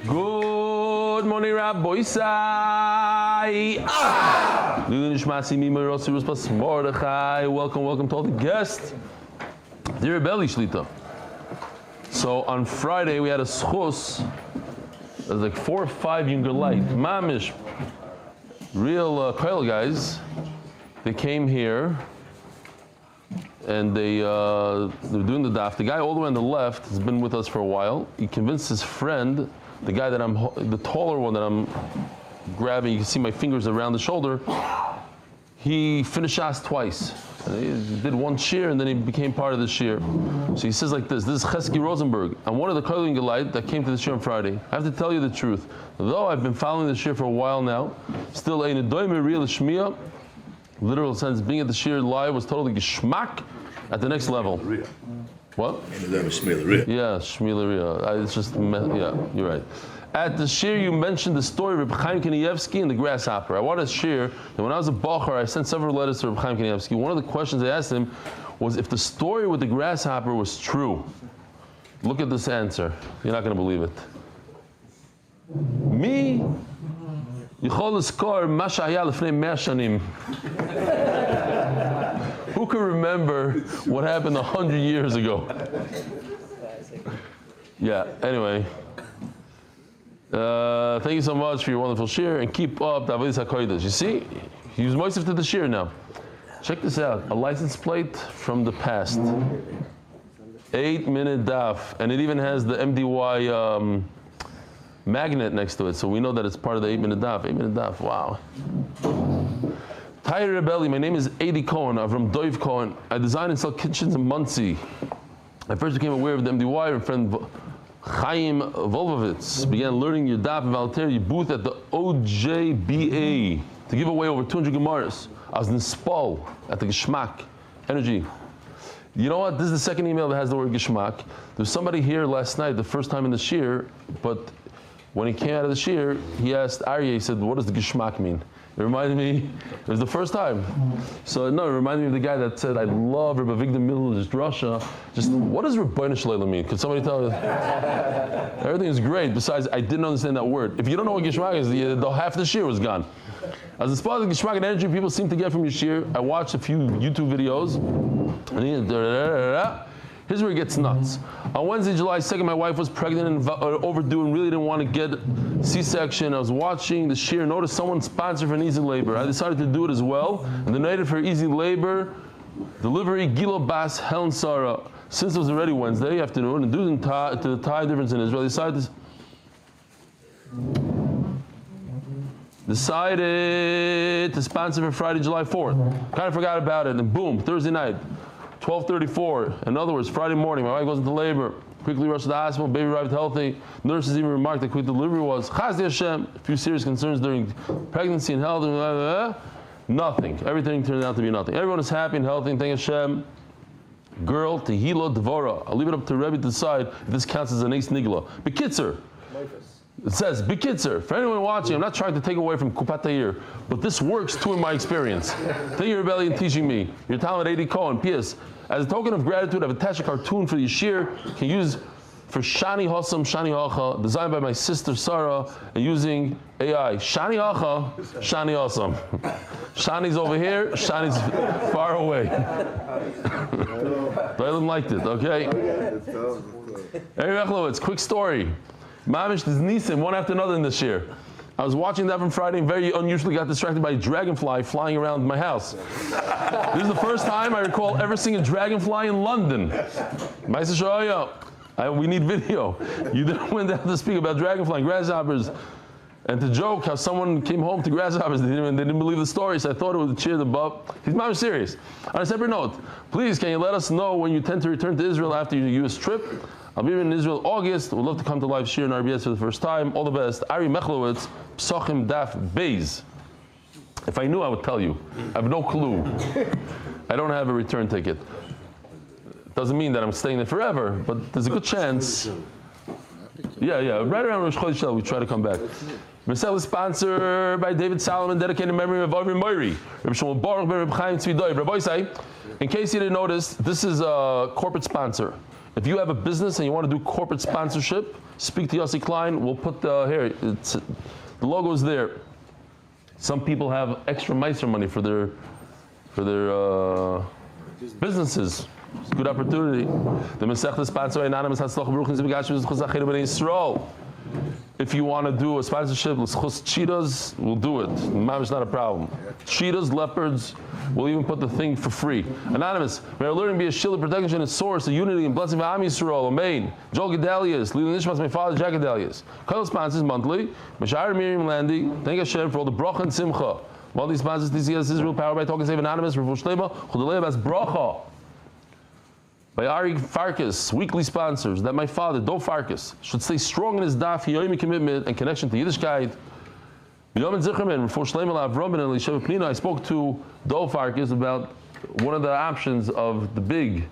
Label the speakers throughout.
Speaker 1: Good morning, Rabbi Isai. Welcome to all the guests. Dear Belly Shlita. So on Friday we had a schus. There's like 4 or 5 younger light, mamish, real koil guys. They came here and they're doing the daf. The guy all the way on the left has been with us for a while. He convinced his friend, the guy that the taller one that I'm grabbing, you can see my fingers around the shoulder, he finished Shas twice. And he did one shear and then he became part of the shear. So he says like this is Chesky Rosenberg. I'm one of the Koilin Gelite that came to the shear on Friday. I have to tell you the truth. Though I've been following the shear for a while now, still a nedoime real shmiya, literal sense, being at the shear live was totally geschmack at the next level. What?
Speaker 2: That was Shmilaria.
Speaker 1: Yeah, Shmilaria. It's just, yeah, you're right. At the shir, you mentioned the story of Reb Chaim Kanievsky and the grasshopper. I wanted to share that when I was a bacher, I sent several letters to Reb Chaim Kanievsky. One of the questions I asked him was if the story with the grasshopper was true. Look at this answer. You're not going to believe it. Me, yichol leskor ma shaya lefnei 100 shanim. Who can remember what happened 100 years ago? Yeah, anyway. Thank you so much for your wonderful share and keep up the Avodah Zarah. You see, he was moist to the share now. Check this out, a license plate from the past. 8-minute daf, and it even has the MDY magnet next to it, so we know that it's part of the 8-minute daf. 8-minute daf, wow. Hi Rebelli, my name is Adi Cohen. I'm from Doiv Cohen. I design and sell kitchens in Muncie. I first became aware of the MDY when friend Chaim Volvovitz began learning your daf and Valter, your booth at the OJBA to give away over 200 Gemaras. I was in Spal at the Geschmack Energy. You know what? This is the second email that has the word Geschmack. There's somebody here last night, the first time in the shir, but when he came out of the shir, he asked Ariel, he said, what does the Geschmack mean? It reminded me, it was the first time. So no, it reminded me of the guy that said, I love Rebbe Avigdor Miller's drasha. Just, what does Rebbeinu Shleila mean? Could somebody tell me? Everything is great, besides I didn't understand that word. If you don't know what Geschmack is, the half the shir was gone. As far as the Geschmack and energy people seem to get from your shir, I watched a few YouTube videos, and here's where it gets nuts. On Wednesday, July 2nd, my wife was pregnant and overdue and really didn't want to get C-section. I was watching the shir, noticed someone sponsored for an easy labor. I decided to do it as well and donated for easy labor, delivery, Gilo Bas, Helen Sarah. Since it was already Wednesday afternoon and due to the time difference in Israel, I decided to sponsor for Friday, July 4th. Kind of forgot about it and boom, Thursday night. 12:34. In other words, Friday morning, my wife goes into labor. Quickly rushed to the hospital. Baby arrived healthy. Nurses even remarked that quick delivery was Chazdi Hashem. A few serious concerns during pregnancy and health. Nothing. Everything turned out to be nothing. Everyone is happy and healthy. And thank Hashem. Girl, Tehila Devora. I'll leave it up to Rebbe to decide if this counts as an ace nigla. Bekitzer. It says, Bekitzer. For anyone watching, I'm not trying to take away from Kupat Ta'ir, but this works too in my experience. Thank you, Rebelli, and teaching me. Your talent, A.D. Cohen. P.S. As a token of gratitude, I've attached a cartoon for the Yashir. Can use for Shani Hossam, Shani Acha, designed by my sister Sarah, and using AI. Shani Acha, Shani Hossam. Shani's over here, Shani's far away. Doylem liked it, okay? Ariel Echlowitz, quick story. Mamish is Nisim, one after another in this year. I was watching that from Friday and very unusually got distracted by a dragonfly flying around my house. This is the first time I recall ever seeing a dragonfly in London. We need video. You didn't went down to speak about dragonfly and grasshoppers and to joke how someone came home to grasshoppers. They didn't believe the story, so I thought it would cheer the bub. He's not serious. On a separate note, please can you let us know when you tend to return to Israel after your U.S. trip? I'll be in Israel August. We'd love to come to live shir in RBS for the first time. All the best. Ari Mechlowitz, Psachim Daf Beis. If I knew, I would tell you. I have no clue. I don't have a return ticket. Doesn't mean that I'm staying there forever, but there's a good chance. Yeah. Right around Rosh Chodesh we try to come back. Marcel is sponsored by David Solomon, dedicated in memory of Avri Moiri. Reb Shmuel Baruch ben Reb Chaim Tzvi Doiv. Rabbi Isai, in case you didn't notice, this is a corporate sponsor. If you have a business and you want to do corporate sponsorship, speak to Yossi Klein. We'll put the logo is there. Some people have extra Meiser money for their businesses. It's a good opportunity. The Masechta sponsor anonymous Hatzlach Baruch Yisrael. If you want to do a sponsorship, cheetahs, we'll do it. Mom is not a problem. Cheetahs, leopards, we'll even put the thing for free. Anonymous, may our learning be a shield of protection and source of unity and blessing for Am Yisrael. Amen. Joel Gedalius, Lila Nishmas, my father, Jack Gedalius. Kyle sponsors monthly. Mashar Miriam Landy, thank Hashem for all the bracha and simcha. While these sponsors, TCS Israel, powered by Talk and Save Anonymous, Refush Leiba, Chudalev as bracha. By Ari Farkas, weekly sponsors, that my father, Do Farkas, should stay strong in his Daf Yomi commitment and connection to Yiddishkeit. I spoke to Do Farkas about one of the options of the big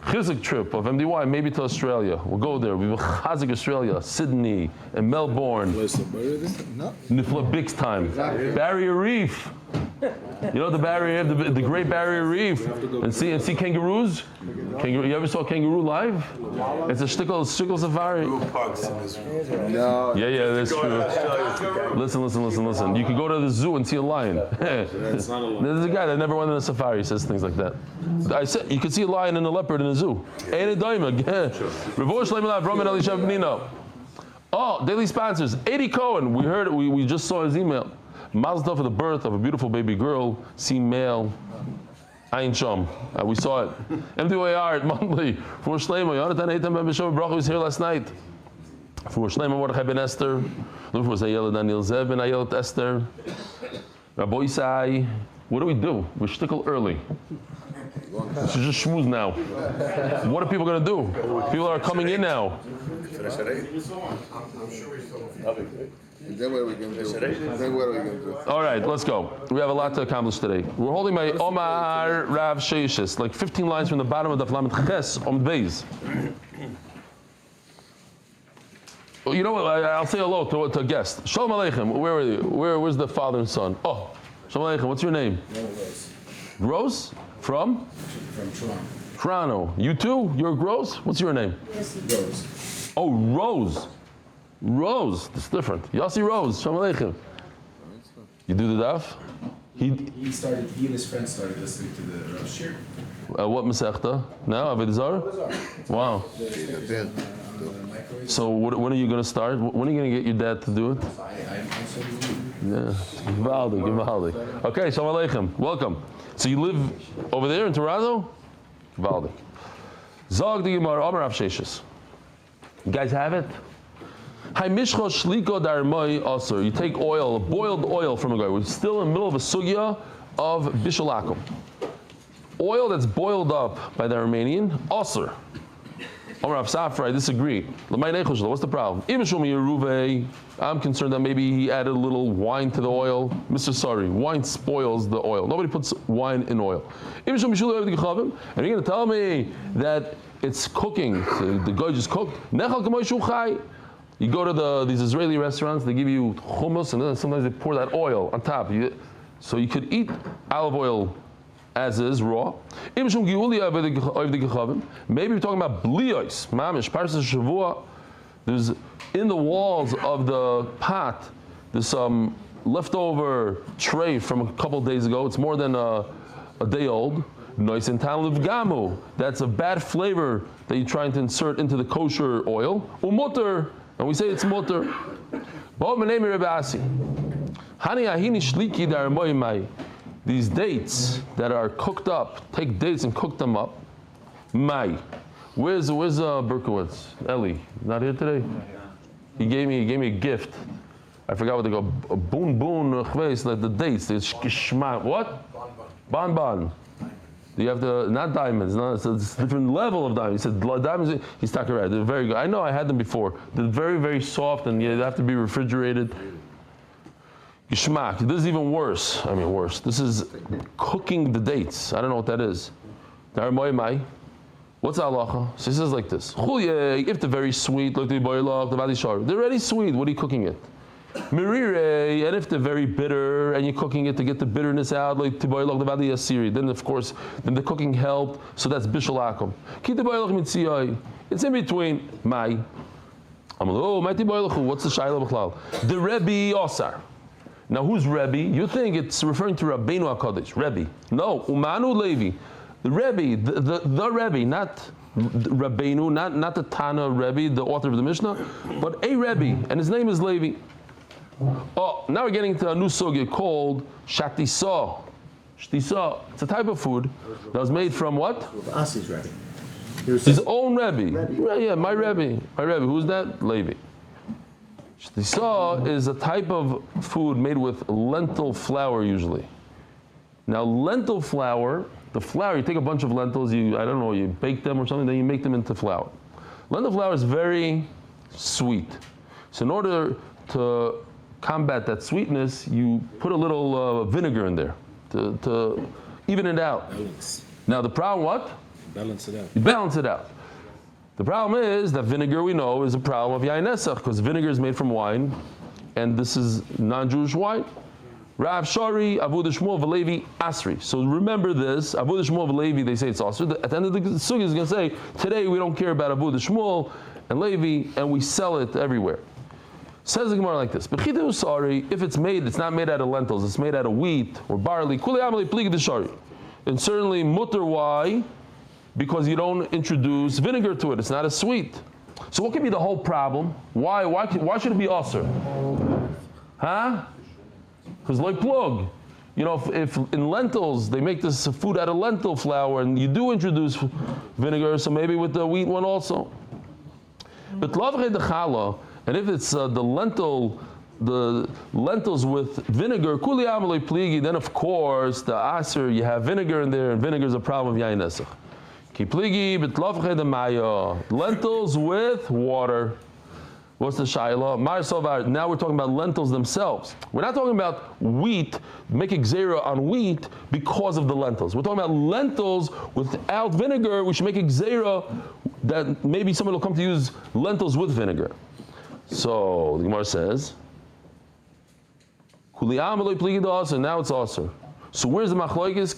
Speaker 1: Chizuk trip of MDY, maybe to Australia. We'll go there. We will Chazak Australia, Sydney, and Melbourne. No. Big time. Barrier Reef. You know the barrier, the Great Barrier Reef, and see kangaroos. You ever saw a kangaroo live? It's a shtickle safari. Yeah, that's true. Listen. You can go to the zoo and see a lion. There's a guy that never went on a safari says things like that. I said you can see a lion and a leopard in a zoo. Ain't a diamond. Oh, daily sponsors. Eddie Cohen. We heard it. We just saw his email. Mazel tov for the birth of a beautiful baby girl, seen male, Ayin Shom. We saw it. MDYR monthly. For Shleima, Yonatan Eitan Ben B'Shov Bracha was here last night. For Shleima Mordechai Ben Esther. Look for Zayel Daniel Zev Ben Ayelet Esther. Rabbi Isai. What do we do? We're shtickle early. We should just schmooze now. What are people going to do? People are coming in now.
Speaker 2: Then what are we going to do?
Speaker 1: All right, let's go. We have a lot to accomplish today. We're holding my Omar Rav Sheishis, like 15 lines from the bottom of the Daf Ches, Amud Beis. You know what? I'll say hello to a guest. Shalom Aleichem. Where are you? Where's the father and son? Oh, Shalom Aleichem. What's your name?
Speaker 2: Rose.
Speaker 1: Rose? From
Speaker 2: Toronto.
Speaker 1: Toronto. You too? You're Rose? What's your name?
Speaker 2: Rose.
Speaker 1: Oh, Rose. Rose, that's different. Yossi Rose, Shalom Aleichem. You do the daf?
Speaker 3: He and his friends started listening to the Rav Shir.
Speaker 1: What Masechta? Now, Avodah Zarah? Wow. So when are you going to start? When are you going to get your dad to do it? Yeah, Givaldi. Okay, Shalom Aleichem, welcome. So you live over there in Toronto? Givaldi. Zog the Gemara, Amar Rav Sheishis. You guys have it? You take oil, boiled oil from a guy. We're still in the middle of a sugya of bishalakum. Oil that's boiled up by the Armenian, asur. Omar Rav Safra, I disagree. What's the problem? I'm concerned that maybe he added a little wine to the oil. Mr. Sorry, wine spoils the oil. Nobody puts wine in oil. And you're going to tell me that it's cooking. So the guy just cooked. You go to these Israeli restaurants, they give you hummus, and then sometimes they pour that oil on top. So you could eat olive oil as is, raw. Maybe we're talking about bliyos, mamish, parsas shavua. There's in the walls of the pot, there's some leftover tray from a couple days ago. It's more than a day old. Nois and tanliv gamu. That's a bad flavor that you're trying to insert into the kosher oil. Umutter. And we say it's mutter. These dates that are cooked up, take dates and cook them up. Mai. Where's Berkowitz? Eli, not here today? He gave me a gift. I forgot what they go. Boon, like the dates. What? Bon. You have not diamonds. No, it's a different level of diamonds. He said diamonds. He's talking right. They're very good. I know I had them before. They're very, very soft, and they have to be refrigerated. Geschmack. This is even worse. Worse. This is cooking the dates. I don't know what that is. What's halacha? So he says like this: if they're very sweet, they're already sweet. What are you cooking it? Mirire, and if they're very bitter and you're cooking it to get the bitterness out, like tiboylach devadi asiri, then of course, then the cooking helped, so that's bishul akum. Ki tiboylach mitziyai, it's in between. My tiboylach, what's the shayla b'chlal? The Rebbe Osar. Now who's Rebbe? You think it's referring to Rabbeinu HaKadosh, Rebbe. No, Umanu Levi. The Rebbe, the Rebbe, not Rabbeinu, not the Tana Rebbe, the author of the Mishnah, but a Rebbe, and his name is Levi. Oh, now we're getting to a new sugya called shatisa. Shtisa, it's a type of food that was made from what?
Speaker 2: Asi's Rebbe.
Speaker 1: His own Rebbe. Yeah, my Rebbe. Who's that? Levi. Shtisa is a type of food made with lentil flour usually. Now lentil flour, the flour, you take a bunch of lentils, you bake them or something, then you make them into flour. Lentil flour is very sweet. So in order to combat that sweetness, you put a little vinegar in there to even it out.
Speaker 3: Balance.
Speaker 1: Now the problem, what?
Speaker 3: Balance it out.
Speaker 1: You balance it out. The problem is that vinegar, we know, is a problem of yain nesach, because vinegar is made from wine, and this is non-Jewish wine. Rav Shari, Avodah Shmuel, V'Levi, Asri. So remember this, Avodah Shmuel, V'Levi, they say it's asri. At the end of the sugi is going to say, today we don't care about Avodah Shmuel and Levi, and we sell it everywhere. Says the Gemara like this: B'chita usari, if it's not made out of lentils, it's made out of wheat or barley. Kuli amali pligi d'shari, and certainly mutter. Why? Because you don't introduce vinegar to it. It's not as sweet. So what could be the whole problem? Why should it be usr? Huh? Because like plug, if in lentils they make this food out of lentil flour, and you do introduce vinegar, so maybe with the wheat one also. But lavre de challah. And if it's the lentils with vinegar, kuli amalei pligi, then of course the aser, you have vinegar in there, and vinegar is a problem of yain nesach. Ki pligi b'tlavche de maya, lentils with water. What's the shayla? Now we're talking about lentils themselves. We're not talking about wheat, make gzera on wheat because of the lentils. We're talking about lentils without vinegar. We should make gzera that maybe someone will come to use lentils with vinegar. So the Gemara says, and now it's aser. So where's the machlokes?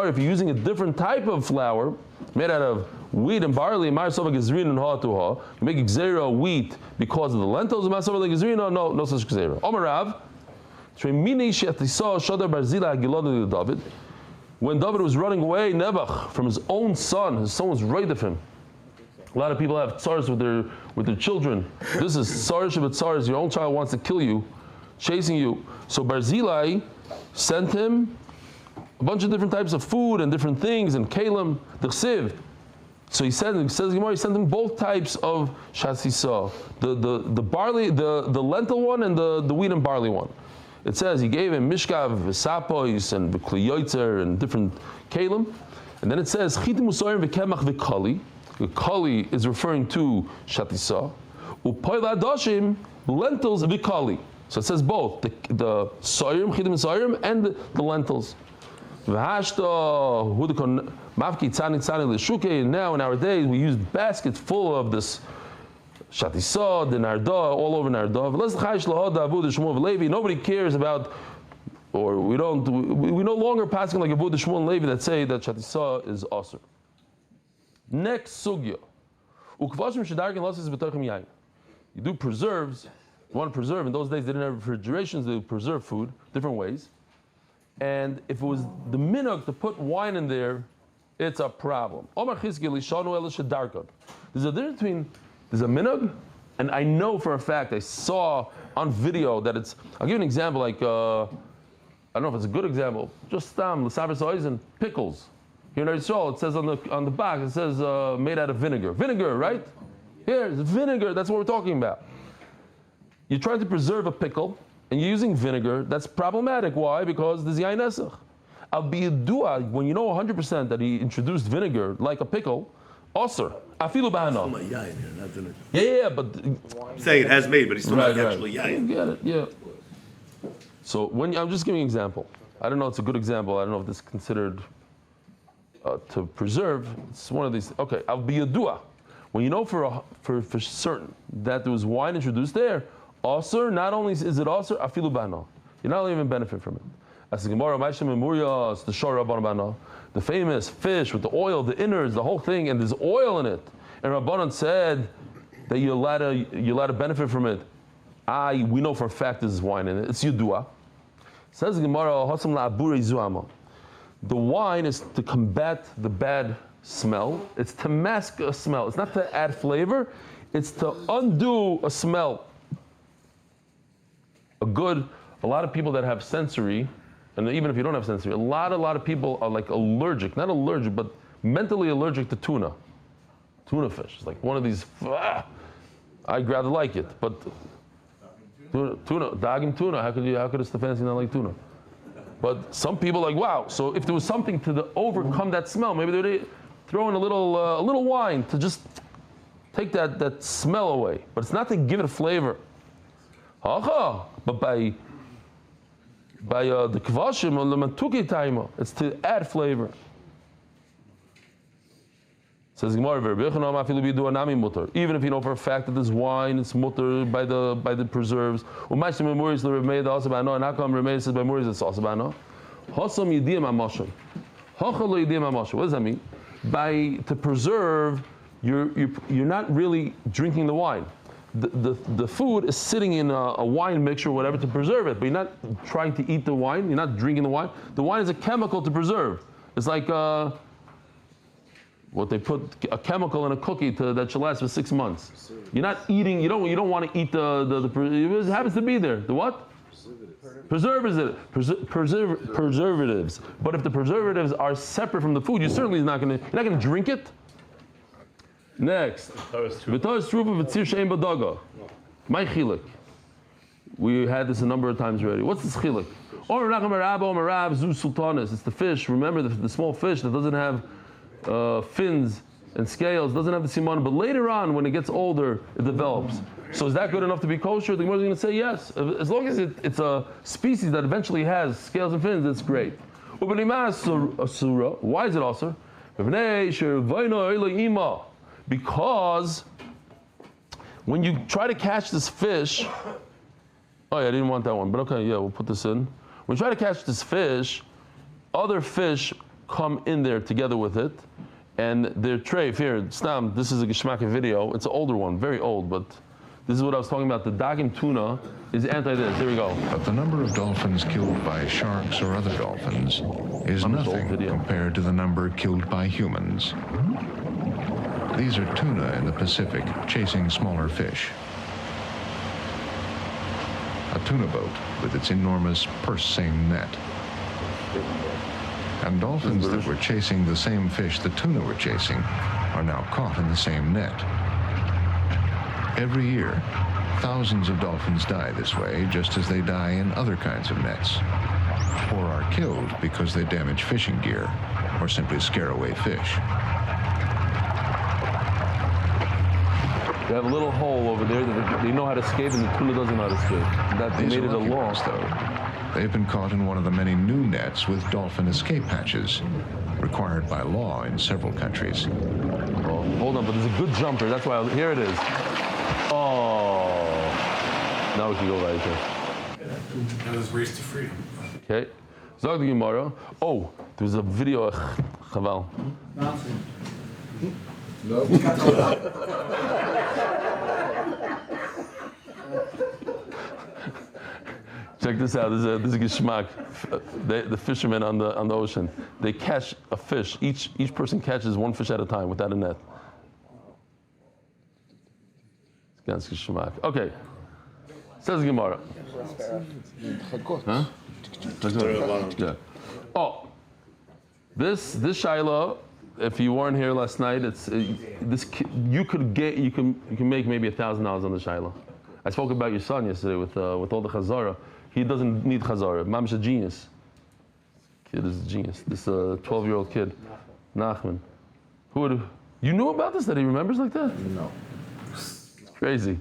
Speaker 1: If you're using a different type of flour made out of wheat and barley, you make gzera wheat because of the lentils. No such gzera. Omarav, when David was running away, Nebuch, from his own son was right of him. A lot of people have tsars with their children. This is tsar shabbat tsars. Your own child wants to kill you, chasing you. So Barzillai sent him a bunch of different types of food and different things, and kalim, the chsiv. So he sent him both types of shatzisa, the barley, the lentil one, and the wheat and barley one. It says he gave him mishkav, v'sapois, and v'kliyotzer, and different kalim. And then it says chitim usorim v'kemach v'kali. The kali is referring to shatisa. Upoila doshim, lentils v'kali. So it says both the soyrim, chitim soyrim, and the lentils. V'hashta hudikon mavki tzani l'shuke. Now in our days we use baskets full of this shatisa, the narda, all over narda. Nobody cares about, or we no longer passing like Avodah Shmuel and Levi that say that shatisa is asur. Next sugya. You do preserves. You want to preserve. In those days they didn't have refrigerations. They would preserve food different ways. And if it was the minhag to put wine in there, it's a problem. There's a difference between there's a minhag, and I know for a fact I saw on video that it's. I'll give you an example. Like I don't know if it's a good example. Just l'sabes and pickles. Here in Israel, it says on the back, it says made out of vinegar. Vinegar, right? Here, it's vinegar. That's what we're talking about. You're trying to preserve a pickle, and you're using vinegar. That's problematic. Why? Because there's yain nesach. Al biyadua, when you know 100% that he introduced vinegar like a pickle, osir. Afilu b'hana. Yeah, but
Speaker 4: saying it has made, but he's still not actually yain.
Speaker 1: You get it, yeah. So I'm just giving an example. I don't know. It's a good example. I don't know if this is considered. To preserve, it's one of these. Okay, al biyadua, when you know for certain that there was wine introduced there, Also, not only is it also afilu bano, you're not even benefit from it. As the Gemara, the Shor Rabban Bano, the famous fish with the oil, the innards, the whole thing, and there's oil in it. And Rabbanan said that you're allowed to benefit from it. We know for a fact this is wine in it. It's yudua. Says the Gemara, the wine is to combat the bad smell. It's to mask a smell. It's not to add flavor. It's to undo a smell. A lot of people that have sensory, and even if you don't have sensory, a lot of people are like allergic, not allergic, but mentally allergic to tuna fish. It's like one of these, I'd rather like it, but tuna, dagim tuna, how could a Stefansky not like tuna? But some people are like, wow, so if there was something to overcome that smell, maybe they would throw in a little wine to just take that smell away. But it's not to give it a flavor. But by the kvashim or the matuki taima, it's to add flavor. Says Gemara, even if you know for a fact that this wine is mutter by the preserves. And how come Remeir says by Muris it's also bano? What does that mean? To preserve, you're not really drinking the wine. The food is sitting in a wine mixture or whatever to preserve it, but you're not trying to eat the wine, you're not drinking the wine. The wine is a chemical to preserve. It's like what they put a chemical in a cookie that should last for 6 months. You're not eating, you don't want to eat it happens to be there. The what? Preservatives. But if the preservatives are separate from the food, you're not going to drink it. Next, my chiluk. We had this a number of times already. What's this chiluk? It's the fish. Remember the small fish that doesn't have fins and scales, doesn't have the siman, but later on, when it gets older, it develops. So is that good enough to be kosher? The Gemara is going to say yes. As long as it's a species that eventually has scales and fins, it's great. Why is it also? Because when you try to catch this fish, I didn't want that one, but okay, we'll put this in. When you try to catch this fish, other fish come in there together with it, and their treif here, Stam, this is a Geschmack video. It's an older one, very old, but this is what I was talking about. The dagim tuna is anti this. Here we go.
Speaker 5: But the number of dolphins killed by sharks or other dolphins is nothing compared to the number killed by humans. These are tuna in the Pacific chasing smaller fish. A tuna boat with its enormous purse-seine net. And dolphins that were chasing the same fish the tuna were chasing are now caught in the same net. Every year, thousands of dolphins die this way, just as they die in other kinds of nets, or are killed because they damage fishing gear, or simply scare away fish.
Speaker 1: They have a little hole over there that they know how to escape, and the tuna doesn't know how to escape. That
Speaker 5: These
Speaker 1: made it a law.
Speaker 5: Though. They've been caught in one of the many new nets with dolphin escape hatches, required by law in several countries.
Speaker 1: Oh, hold on, but there's a good jumper. That's why. Here it is. Oh, now we can go right there.
Speaker 3: Now there's race to freedom.
Speaker 1: Okay. Zog the Gemara. Oh, there's a video. Chaval. Check this out. This is a geschmack. The fishermen on the ocean, they catch a fish. Each person catches one fish at a time without a net. It's ganz geschmack. Okay. Says Gemara. Huh? Yeah. Oh, this Shiloh. If you weren't here last night, you can make maybe $1,000 on the Shiloh. I spoke about your son yesterday with all the Chazara. He doesn't need Chazara. Mam's a genius. Kid is a genius. This 12-year-old kid, Nachman. You knew about this? That he remembers like that?
Speaker 2: No.
Speaker 1: It's crazy.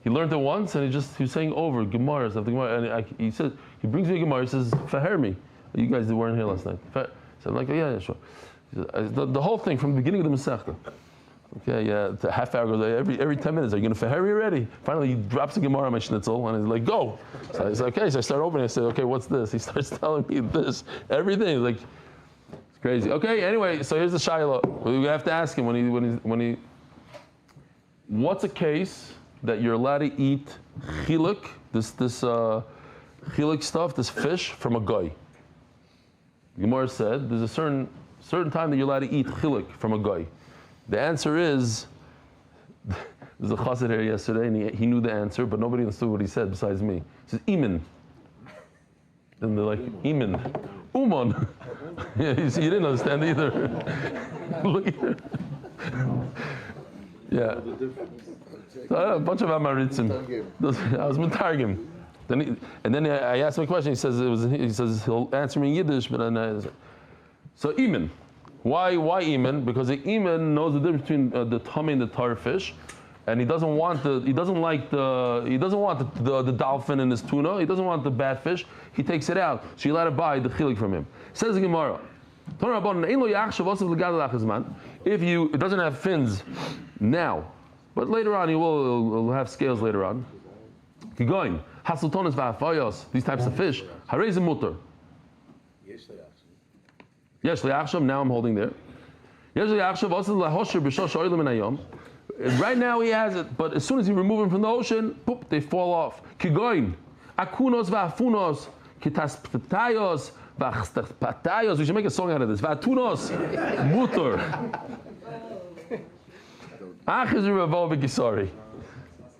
Speaker 1: He learned it once, and he was saying over Gemaras after Gemara. And he said he brings me a Gemara. He says, "Faher me." You guys weren't here last night. So I'm like, yeah, sure. The whole thing from the beginning of the Masechta. Okay, yeah, the half hour goes, every 10 minutes, are you going to hurry already? Finally, he drops a Gemara on my schnitzel, and he's like, go. So I said, okay, so I start opening, I said, okay, what's this? He starts telling me this, everything, like, it's crazy. Okay, anyway, so here's the Shiloh. We have to ask him when he what's a case that you're allowed to eat chiluk, this chiluk stuff, this fish, from a goy? The Gemara said, there's a certain time that you're allowed to eat chiluk from a goy. The answer is, there's a chassid here yesterday, and he knew the answer, but nobody understood what he said besides me. He says, Iman. And they're like, Iman. Uman. Yeah, you see, you didn't understand either. Look here. Yeah. So, a bunch of Amaritzim. I was Mitargim. And then I asked him a question. He says he'll answer me in Yiddish, but so Iman. Why Iman? Because the Iman knows the difference between the tummy and the tar fish, and he doesn't want the dolphin in his tuna. He doesn't want the bad fish. He takes it out. So you let it buy the chilik from him. Says the Gemara. If it doesn't have fins now, but later on it'll have scales later on. Keep going. These types of fish. Mutter. Yes, now I'm holding there. Right now he has it, but as soon as you remove him from the ocean, poop, they fall off. Kigoin, akunos va'afunos, kitaspatayos, va'chstapatayos. We should make a song out of this. Va'atunos, muter.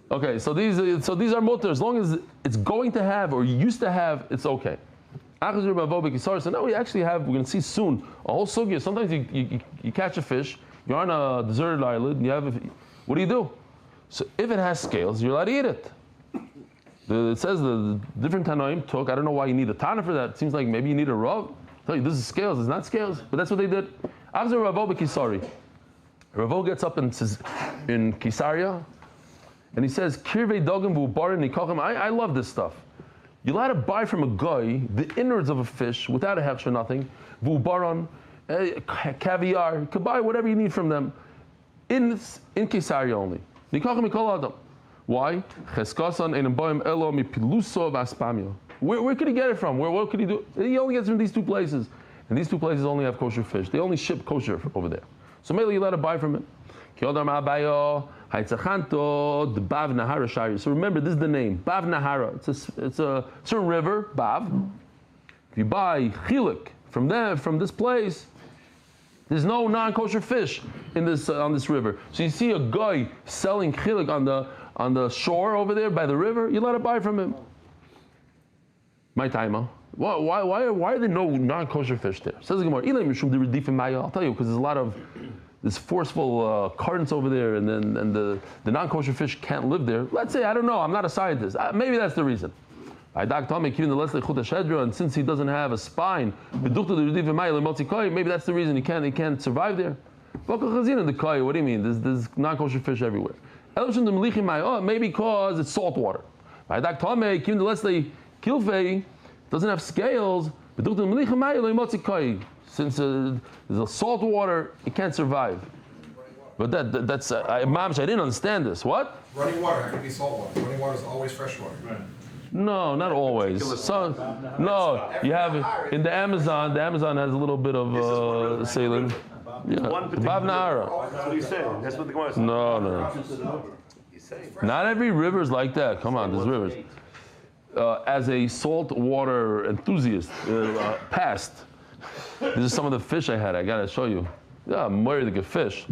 Speaker 1: Okay, so these are muter. As long as it's going to have or used to have, it's okay. So now we're going to see soon a whole sugya. Sometimes you catch a fish, you're on a deserted island, what do you do? So if it has scales, you're allowed to eat it. It says the different Tanoim took, I don't know why you need a Tana for that. It seems like maybe you need a Rav. Tell you, this is scales, it's not scales. But that's what they did. Ravo gets up and says, in Kisaria, and he says, Kirvei dogim v'ubarin nikachim. I love this stuff. You're allowed to buy from a guy the innards of a fish without a hechsher, nothing. V'ubaron, caviar. You can buy whatever you need from them in Kisaria only. Nikachim mikol adam. Why? Cheskasan ein boim elo mipiluso v'aspamio. Where could he get it from? What could he do? He only gets it from these two places. And these two places only have kosher fish. They only ship kosher over there. So maybe you let it buy from it. So remember, this is the name. Bav Nahara. It's a certain river, Bav. If you buy chilik from this place, there's no non-kosher fish on this river. So you see a guy selling chilik on the shore over there by the river, you let it buy from him. My timer. Why are there no non-kosher fish there? Says the Gemara. I'll tell you, because there's a lot of this forceful currents over there, and the non-kosher fish can't live there. Let's say, I don't know, I'm not a scientist. Maybe that's the reason. And since he doesn't have a spine, maybe that's the reason he can't survive there. What do you mean? There's non-kosher fish everywhere. Maybe because it's salt water. Doesn't have scales. Since there's a salt water, it can't survive. But that's Mamish, I didn't understand this. What?
Speaker 6: Running water, how can it be salt water? Running water is always fresh water. Right.
Speaker 1: No, not always. No, you have in the Amazon. The Amazon has a little bit of saline. Yeah, Bav Nahara.
Speaker 4: That's what he's saying. That's what the Gemara says.
Speaker 1: No. Not every river is like that. Come on, there's rivers. As a salt water enthusiast, past. These are some of the fish I had. I gotta show you. Yeah, more the good fish.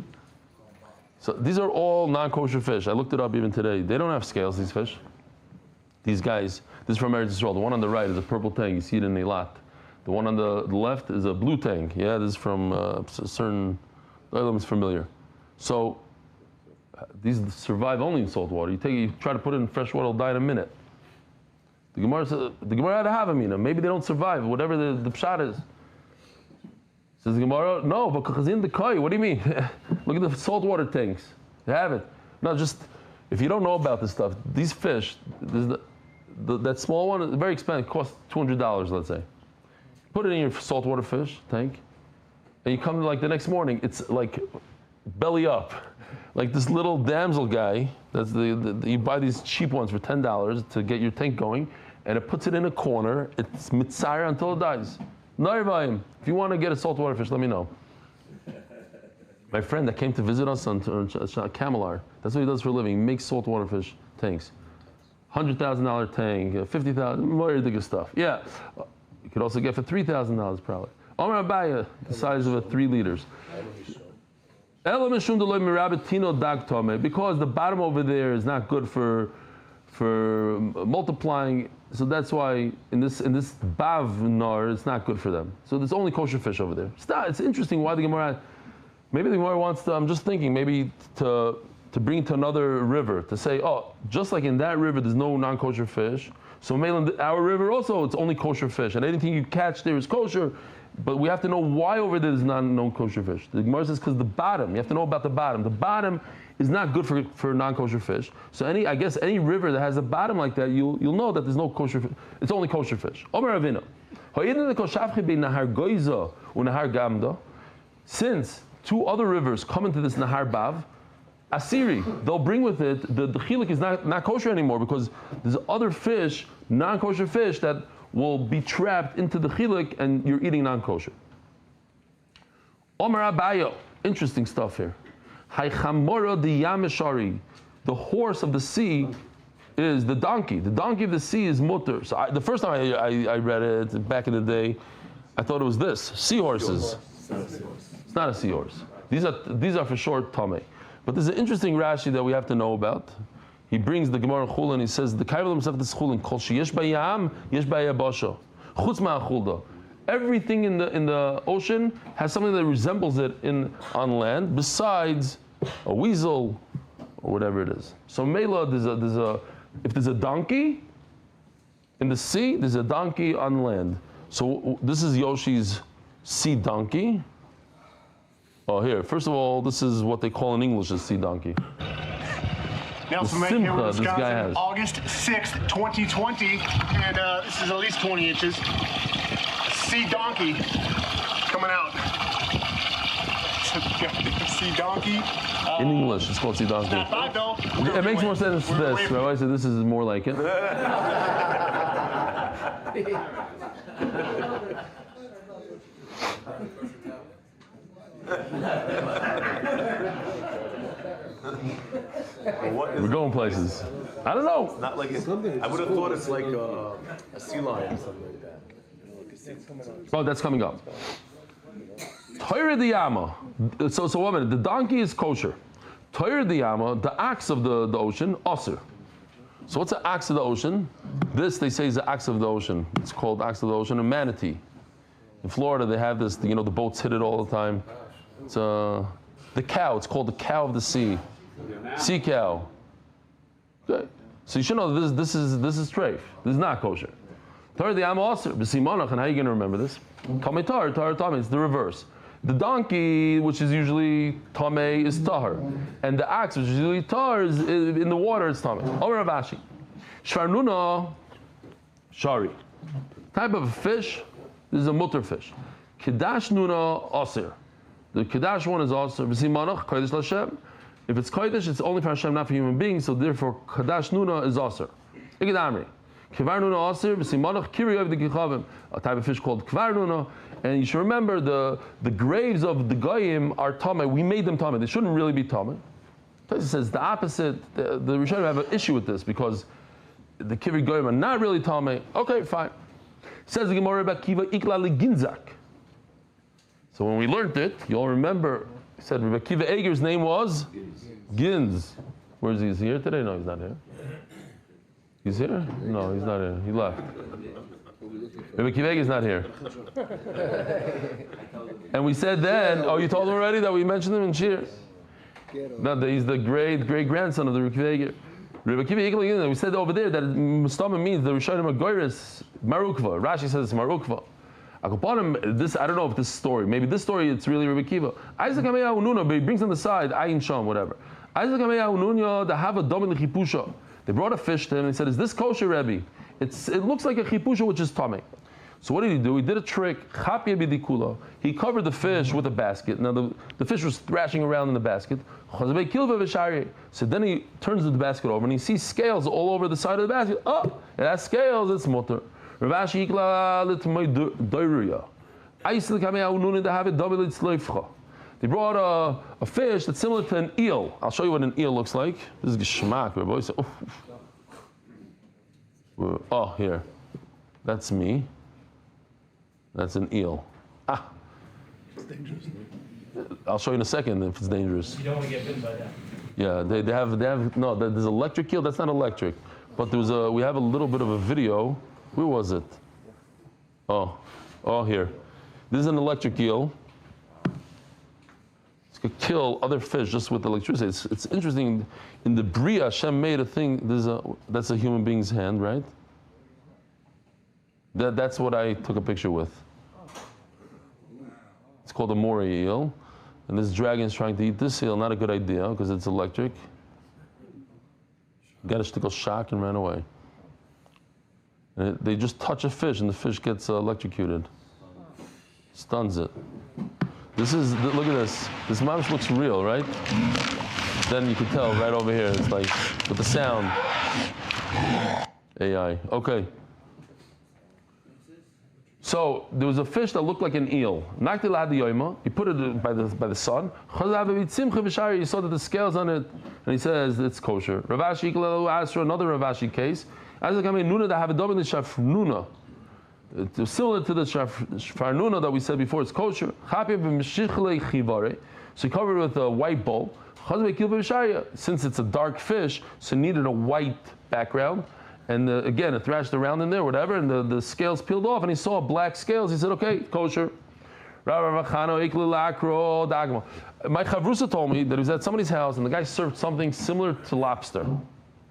Speaker 1: So these are all non-kosher fish. I looked it up even today. They don't have scales, these fish. These guys. This is from Eretz Yisrael. The one on the right is a purple tang. You see it in Eilat. The one on the left is a blue tang. Yeah, this is from a certain. The other one is familiar. So these survive only in salt water. You try to put it in fresh water, it'll die in a minute. The Gemara had to have them. Maybe they don't survive. Whatever the pshat is. Says the Gemara, no, but in the koi, what do you mean? Look at the saltwater tanks. They have it. No, just, if you don't know about this stuff, these fish, that small one is very expensive. It costs $200, let's say. Put it in your saltwater fish tank, and you come like the next morning, it's like belly up. Like this little damsel guy, that's you buy these cheap ones for $10 to get your tank going, and it puts it in a corner. It's mitzayir until it dies. If you want to get a saltwater fish, let me know. My friend that came to visit us on Camelar, that's what he does for a living. He makes saltwater fish tanks. $100,000 tank, $50,000, more ridiculous stuff. Yeah, you could also get for $3,000 probably. Omer Abaya, the size of a 3 liters. Because the bottom over there is not good for multiplying, so that's why in this bav nar it's not good for them. So there's only kosher fish over there. It's interesting why the Gemara. Maybe the Gemara wants to. I'm just thinking maybe to bring to another river to say, oh, just like in that river there's no non-kosher fish, so maybe in our river also it's only kosher fish, and anything you catch there is kosher. But we have to know why over there is non-kosher fish. The Gemara says because the bottom. You have to know about the bottom. The bottom is not good for non-kosher fish. So I guess any river that has a bottom like that, you'll know that there's no kosher fish. It's only kosher fish. Omer Avinu. Since 2 other rivers come into this Nahar Bav, Asiri, they'll bring with it, the chilik is not kosher anymore because there's other fish, non-kosher fish, that will be trapped into the chilik and you're eating non-kosher. Omer Abayo, interesting stuff here. Haichamora di Yameshari, the horse of the sea is the donkey. The donkey of the sea is mutter. So the first time I read it back in the day, I thought it was this, seahorses. It's not a seahorse. These are for sure tamei. But there's an interesting Rashi that we have to know about. He brings the Gemara in Chulin and he says, the Kaivel himself this Chulin, Kol sheyesh bayam, yesh bayabasho. Chutz ma'achulda. Everything in the ocean has something that resembles it on land, besides a weasel or whatever it is. So Mela, if there's a donkey in the sea, there's a donkey on land. So this is Yoshi's sea donkey. Oh, here. First of all, this is what they call in English a sea donkey.
Speaker 7: Nelson
Speaker 1: The
Speaker 7: right here with
Speaker 1: simcha this
Speaker 7: us,
Speaker 1: guy
Speaker 7: guys,
Speaker 1: has.
Speaker 7: August 6th, 2020, and this is at least 20 inches. Sea donkey coming out. Sea donkey.
Speaker 1: In English, it's called sea donkey.
Speaker 7: Not bad though.
Speaker 1: It makes more sense to this. Rabbi said this is more like it. We're going places. I don't know.
Speaker 4: Not like it's, I would have thought it's like a sea lion or something like that.
Speaker 1: Oh, that's coming up. Toyer diyama. So one minute. The donkey is kosher. Toyer diyama, the ox of the ocean, osir. So what's the ox of the ocean? This they say is the ox of the ocean. It's called ox of the ocean, a manatee. In Florida they have this. The boats hit it all the time. It's the cow. It's called the cow of the sea. Sea cow. Okay. So you should know this is treif. This is not kosher. Tar the am osir b'simonach, and how are you going to remember this? Tamei tar tamei. It's the reverse. The donkey, which is usually tamei, is tahar, and the ox, which is usually tar, is in the water. It's tamei. Omer Ravashi, shvarnuna, shari. Type of fish. This is a mutter fish. Kedash nuna osir. The kedash one is osir b'simonach kodesh l'Hashem. If it's kodesh, it's only for Hashem, not for human beings. So therefore, kedash nuna is osir. Igedamri. Kvar nuna osir b'simonach kiri of the gichavim. A type of fish called kvar nuna. And you should remember the graves of the goyim are tamei. We made them tamei. They shouldn't really be tamei. It says the opposite. The Rishonim have an issue with this because the kiri goyim are not really tamei. Okay, fine. Says the Gemara about kiva ikla leginzak. So when we learned it, you'll remember. He said Rabbi Kiva Eger's name was Gins. Where is he? Is he here today? No, he's not here. He's here? No, he's not here. He left. Rabbi Kiva Eger's not here. And we said then, oh, you told him already that we mentioned him in Shir? No, he's the great grandson of the Rabbi Kiva Eger. Rabbi Kiva Eger, we said over there that Mustama means the Rishonim Agoris Marukva. Rashi says it's Marukva. This, I don't know if this story, maybe this story it's really Rabbi Kiva. Isaac Ameya Ununa, but he brings on the side, Ayin Sham, whatever. Isaac Ameya Ununya, the have a domin chipusha. They brought a fish to him and he said, is this kosher, Rebbe? It looks like a chipusha which is tamei. So what did he do? He did a trick. He covered the fish with a basket. Now the fish was thrashing around in the basket. So then he turns the basket over and he sees scales all over the side of the basket. Oh, it has scales, it's mutter. They brought a fish that's similar to an eel. I'll show you what an eel looks like. This is geschmack, boys. Oh, here. That's me. That's an eel.
Speaker 4: It's dangerous.
Speaker 1: I'll show you in a second if it's dangerous.
Speaker 8: You don't want to get bitten by that.
Speaker 1: Yeah, they have no. There's electric eel. That's not electric, but we have a little bit of a video. Where was it? Oh, here. This is an electric eel. It's gonna kill other fish just with electricity. It's interesting. In the Bria, Hashem made a thing. That's a human being's hand, right? That's what I took a picture with. It's called a moray eel. And this dragon is trying to eat this eel. Not a good idea because it's electric. Got a shtickle shock and ran away. And they just touch a fish and the fish gets electrocuted. Stuns it. Look at this. This mamish looks real, right? Then you can tell right over here. It's like, with the sound. AI. Okay. So there was a fish that looked like an eel. He put it by the sun. He saw that the scales on it, and he says it's kosher. Ravashi asked for another Ravashi case. It's similar to the shfarnuna that we said before. It's kosher. So he covered it with a white bowl. Since it's a dark fish, so it needed a white background. And again, it thrashed around in there, whatever, and the scales peeled off, and he saw black scales. He said, okay, kosher. My chavrusa told me that he was at somebody's house, and the guy served something similar to lobster. I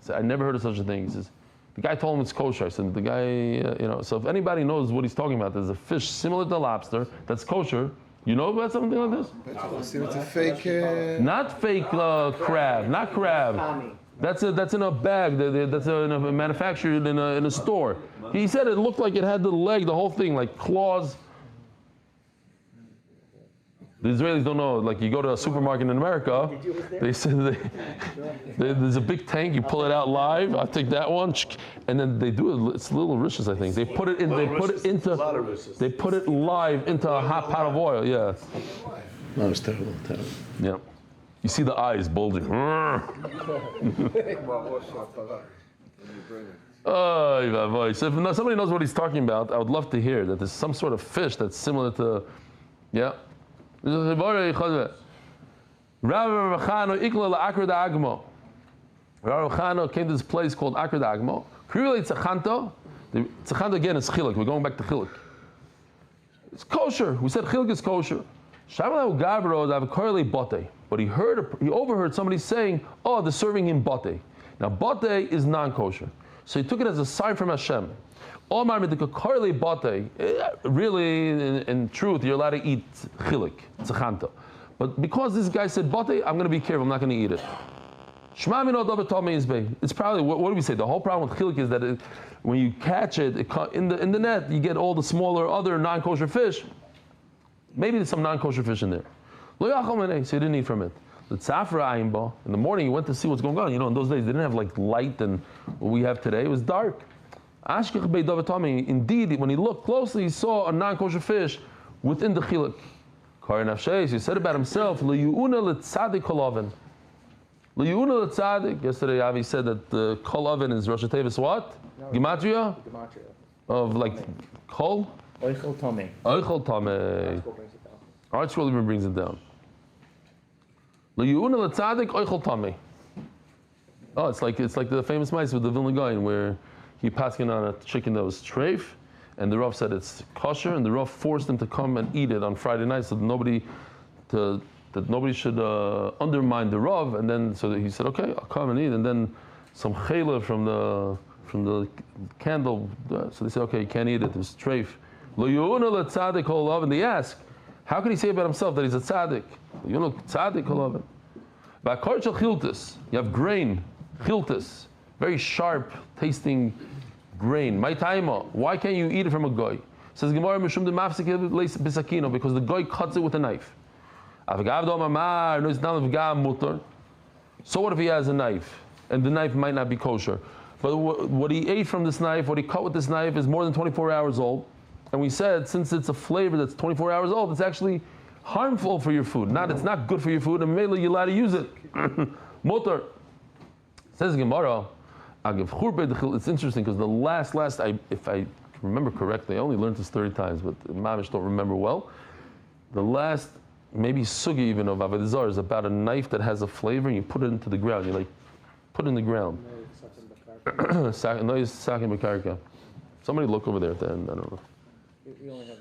Speaker 1: said, I never heard of such a thing. He says, the guy told him it's kosher. I said, the guy, so if anybody knows what he's talking about, there's a fish similar to lobster that's kosher. You know about something like this?
Speaker 2: It's a fake.
Speaker 1: Not fake crab, not crab. That's in a bag. That's manufactured in a store. He said it looked like it had the leg, the whole thing, like claws. The Israelis don't know. Like you go to a supermarket in America, they say there's a big tank. You pull it out live. I take that one, and then they do it. It's a little rishis, I think. They put it in. They put it live into a hot pot of oil. Yeah.
Speaker 4: No, it's terrible.
Speaker 1: Yeah. You see the eyes bulging. So if somebody knows what he's talking about, I would love to hear that there's some sort of fish that's similar to, yeah. Rav Chano came to this place called Akra Dagmo. The tzachanta again is chiluk. We're going back to chiluk. It's kosher. We said chiluk is kosher. But he overheard somebody saying, oh, they're serving him bate. Now bate is non-kosher. So he took it as a sign from Hashem. Really, in truth, you're allowed to eat chilik, tzachanta. But because this guy said bate, I'm going to be careful, I'm not going to eat it. It's probably, what do we say? The whole problem with chilik is that when you catch it, in the net, you get all the smaller other non-kosher fish. Maybe there's some non-kosher fish in there. So he didn't eat from it. In the morning, he went to see what's going on. You know, in those days, they didn't have like light and what we have today. It was dark. Indeed, when he looked closely, he saw a non-kosher fish within the chiluk. He said about himself, yesterday Avi said that the kol oven is Rosh Hashanah what? No, Gematria? Of like kol?
Speaker 8: Oichel Tomei.
Speaker 1: Oichel Tomei. Art Scroll even brings it down. Le'yuna l'tzadik oichel Tomei. Oh, it's like the famous mice with the Vilna Gaon where he passed on a chicken that was treif, and the Rav said it's kosher, and the Rav forced him to come and eat it on Friday night so that nobody should undermine the Rav. And then so he said, okay, I'll come and eat. And then some chayla from the candle, so they said, okay, you can't eat it. It was treif. Le'yuna l'tzadik kol oven. They ask, how can he say about himself that he's a tzaddik? Le'yuna l'tzadik kol oven. V'akar shel chiltus. You have grain, chiltus. Very sharp tasting grain. My taima. Why can't you eat it from a goy? Says Gemara, Mishum de mafsik leis bisakino, because the guy cuts it with a knife. So what if he has a knife, and the knife might not be kosher? But what he ate from this knife, what he cut with this knife, is more than 24 hours old. And we said, since it's a flavor that's 24 hours old, it's actually harmful for your food. It's not good for your food, and mainly you're allowed to use it. Mutter. Says Gemara, it's interesting because the last, if I remember correctly, I only learned this 30 times, but mamish don't remember well. The last, maybe sugi even of Avodah Zarah is about a knife that has a flavor, and you put it into the ground. You like put it in the ground. Somebody look over there at the end. I don't know.
Speaker 8: You only have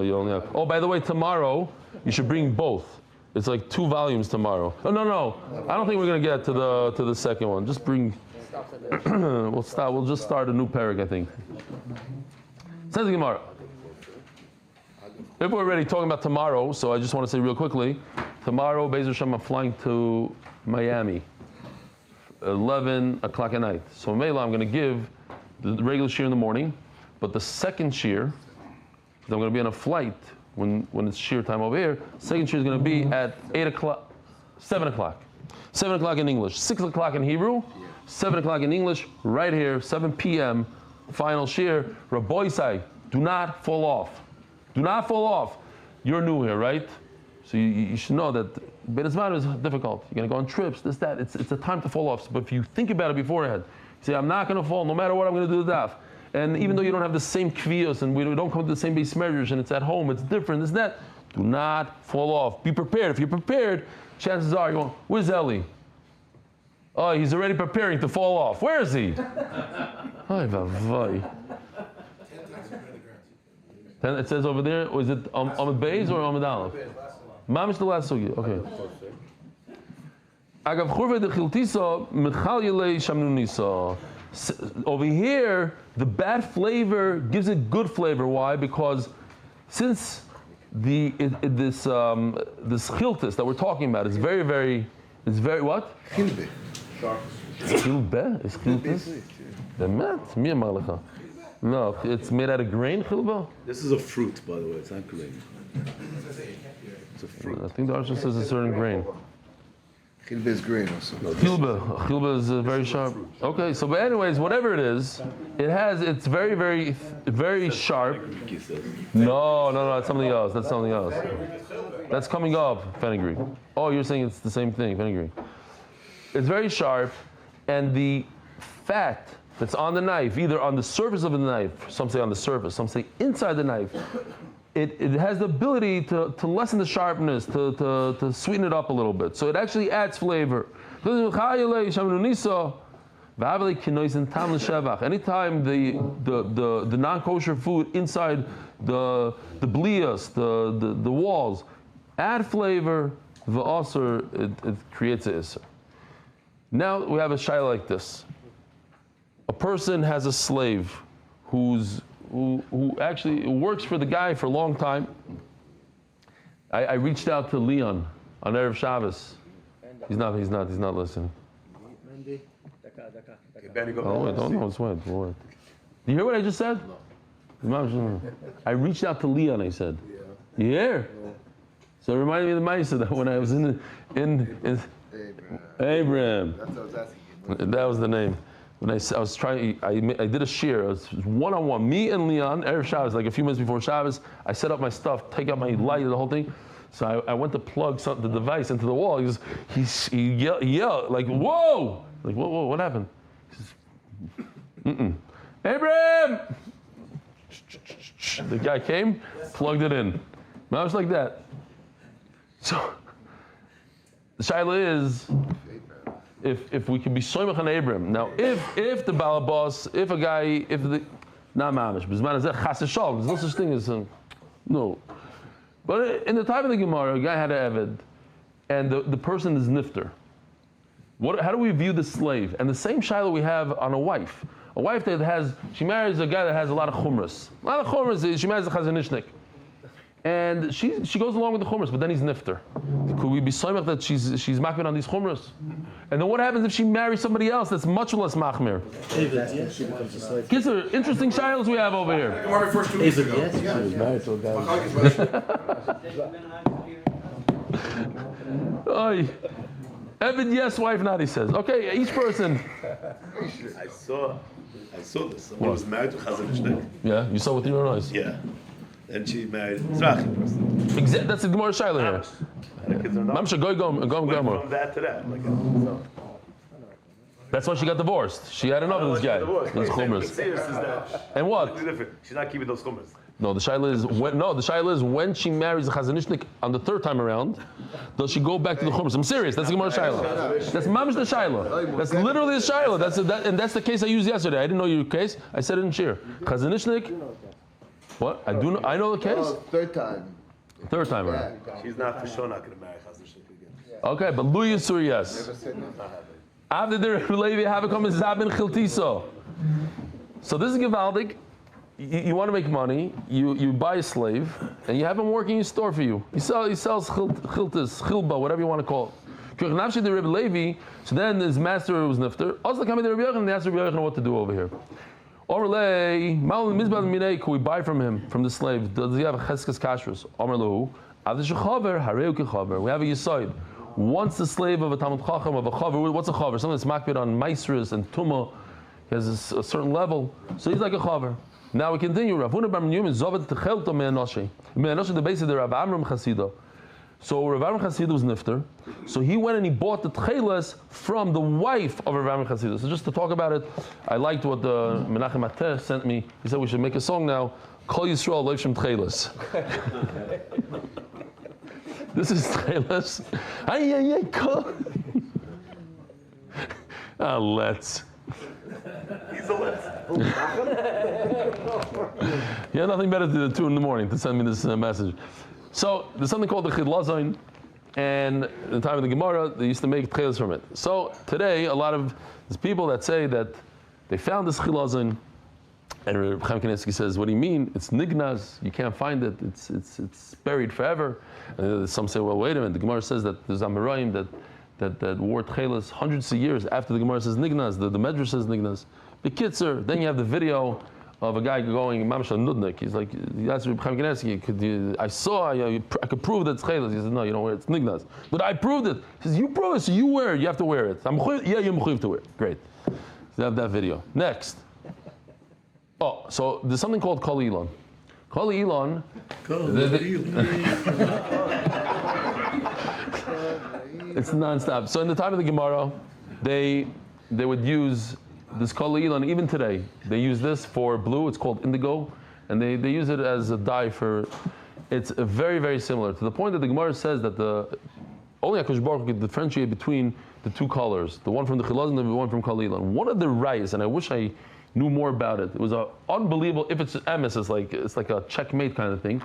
Speaker 1: You only have. Oh, by the way, tomorrow you should bring both. It's like 2 volumes tomorrow. Oh no, I don't think we're gonna get to the second one. Just bring. We'll start. We'll just start a new parak, I think. Says the Gemara. If we're already talking about tomorrow, so I just want to say real quickly, tomorrow, Be'ez Hashem, I'm flying to Miami, 11 o'clock at night. So Mela, I'm going to give the regular shear in the morning, but the second shear, I'm going to be on a flight when it's shear time over here. Second shear is going to be at 8 o'clock, 7 o'clock. 7 o'clock in English, 6 o'clock in Hebrew, 7 o'clock in English, right here, 7 p.m., final shear. Rabbi Isai, do not fall off. Do not fall off. You're new here, right? So you should know that Beis Zman is difficult. You're going to go on trips, this, that. It's a time to fall off. But if you think about it beforehand, you say, I'm not going to fall, no matter what I'm going to do the daf. And even though you don't have the same kviyos and we don't come to the same base measures and it's at home, it's different, this, that. Do not fall off. Be prepared. If you're prepared, chances are you're going, where's Eli? Oh, he's already preparing to fall off. Where is he? Then it says over there, was it Amud Beis or Amud Aleph? Mamish the last sugi. Okay. Over here, the bad flavor gives it good flavor. Why? Because since this chiltis that we're talking about is very what?
Speaker 2: Chilbe.
Speaker 1: Chilbe? Is chiltis? Bemet? Mi amar lecha. No, it's made out of grain, chilba?
Speaker 4: This is a fruit, by the way. It's not grain. It's a fruit.
Speaker 1: I think the Arsha says a certain grain.
Speaker 2: Chilbe is grain also.
Speaker 1: Chilba is very sharp. Okay, so but anyways, whatever it is, it's very sharp. No, that's something else. That's something else. That's coming up, fenugreek. Oh, you're saying it's the same thing, fenugreek. It's very sharp, and the fat that's on the knife, either on the surface of the knife, some say on the surface, some say inside the knife, it has the ability to lessen the sharpness, to sweeten it up a little bit. So it actually adds flavor. Anytime the non-kosher food inside the blias, the walls, add flavor, the aser, it creates an iser. Now we have a shayla like this. A person has a slave who actually works for the guy for a long time. I reached out to Leon on Erev Shabbos. He's not listening. Oh wait, don't wait. Do you hear what I just said? No. I reached out to Leon. I said, "You hear?" So it reminded me of the Ma'aseh that when I was in Abraham. That was the name. When I was trying, I did a shir. It was one-on-one, me and Leon, Erev Shabbos, like a few minutes before Shabbos. I set up my stuff, take out my light, the whole thing. So I went to plug the device into the wall. He yelled, like, whoa! Like, whoa, what happened? He says, Abraham! The guy came, plugged it in. And I was like that. So, the shaila is, if we can be soymach on Abraham. Now, if the balabas, not mamish, there's no such thing as no. But in the time of the Gemara, a guy had an eved, and the person is nifter. How do we view the slave? And the same shaila we have on a wife. A wife she marries a guy that has a lot of chumras. She marries a chazanishnik. And she goes along with the chumras, but then he's nifter. Could we be soymach that she's machmir on these chumras? And then what happens if she marries somebody else that's much less machmir? Kids are interesting shilos we have over here.
Speaker 6: Come on, first 2 weeks ago.
Speaker 4: She was married to a guy.
Speaker 1: Oy. Evid yes, wife not, he says. Okay, each person.
Speaker 4: I saw this. Someone was married to Chazanishnik.
Speaker 1: Yeah, you saw with your own eyes.
Speaker 4: Yeah. And she married Zrachi person.
Speaker 1: That's the Gemara Shaila here.
Speaker 4: And the kids are not.
Speaker 1: Mamsha, go.
Speaker 4: From that to that. Like, so.
Speaker 1: That's why she got divorced. She had enough of this guy. Those chumras. And what?
Speaker 4: She's not keeping those chumras.
Speaker 1: No, the shaila is when she marries the Chazanishnik on the third time around, does she go back to the chumras? I'm serious. That's the Gemara Shaila. That's mamish the shaila. That's literally the shaila. And that's the case I used yesterday. I didn't know your case. I said it in shir. Chazanishnik. What? I do know. I know the case.
Speaker 2: Third time.
Speaker 1: Third time around.
Speaker 4: She's not for sure not going to marry Chazanishnik again.
Speaker 1: Okay, but Lu Yisur, yes. After the Leiba have come is Zabin Chiltiso. So this is Givaldik. You want to make money. You buy a slave, and you have him working in your store for you. He sells chiltis, chilba, whatever you want to call it. So then his master was nifter. Also coming to Rabbi Yochanan and asked Rabbi Yochanan what to do over here. Orlei, Mal Mizbah Minei, can we buy from him, from the slave? Does he have a cheskes kashrus? Amar Lahu, Avdish Chaver, Hareu Kechaver. We have a yisoid. Once the slave of a Talmud Chacham, of a Chaver, what's a Chaver? Something that's makbid on Maisris and Tumah. He has a certain level. So he's like a Chaver. Now we continue. Rav Huna bar Menyumin Zovet Techelto Me'anoshi. Me'anoshi, the base of the Rav Amram Chasida. So Rav Amram Chasida was nifter. So he went and he bought the tchelas from the wife of Rav Amram Chasida. So just to talk about it, I liked what the Menachem Ateh sent me. He said we should make a song now. Kol Yisrael Lev Shem Tchelas. This is tchelas. Ay, kol. Let's.
Speaker 4: He's a let's.
Speaker 1: You have nothing better to do at 2 a.m. to send me this message. So there's something called the chidlazain, and in the time of the Gemara, they used to make tchelas from it. So today, a lot of there's people that say that they found this chidlazain, and Reb Chaim Kanievsky says, "What do you mean? It's nignaz. You can't find it. It's buried forever." And some say, "Well, wait a minute. The Gemara says that there's Amoraim that wore tchelas hundreds of years after the Gemara says nignaz. The Medrash says nignaz. The Kitzer. Then you have the video of a guy going Mamsha Nudnik. He's like, he asked Reb Chaim Kanievsky, I could prove that it's tchelas. He says, no, you don't wear it. It's nignaz. But I proved it. He says, you prove it, so you wear it. You have to wear it. Yeah, you're mechuyev to wear it. Great. So you have that video. Next. Oh, so there's something called Kol Elon. Kol Elon. It's nonstop. So in the time of the Gemara, they would use this Kol Elon, even today. They use this for blue. It's called indigo, and they use it as a dye for. It's very, very similar to the point that the Gemara says that only HaKadosh Baruch Hu could differentiate between the two colors, the one from the Chilaz and the one from Kol Elon. One of the rice, and I wish I knew more about it. It was unbelievable. If it's emes, it's like a checkmate kind of thing.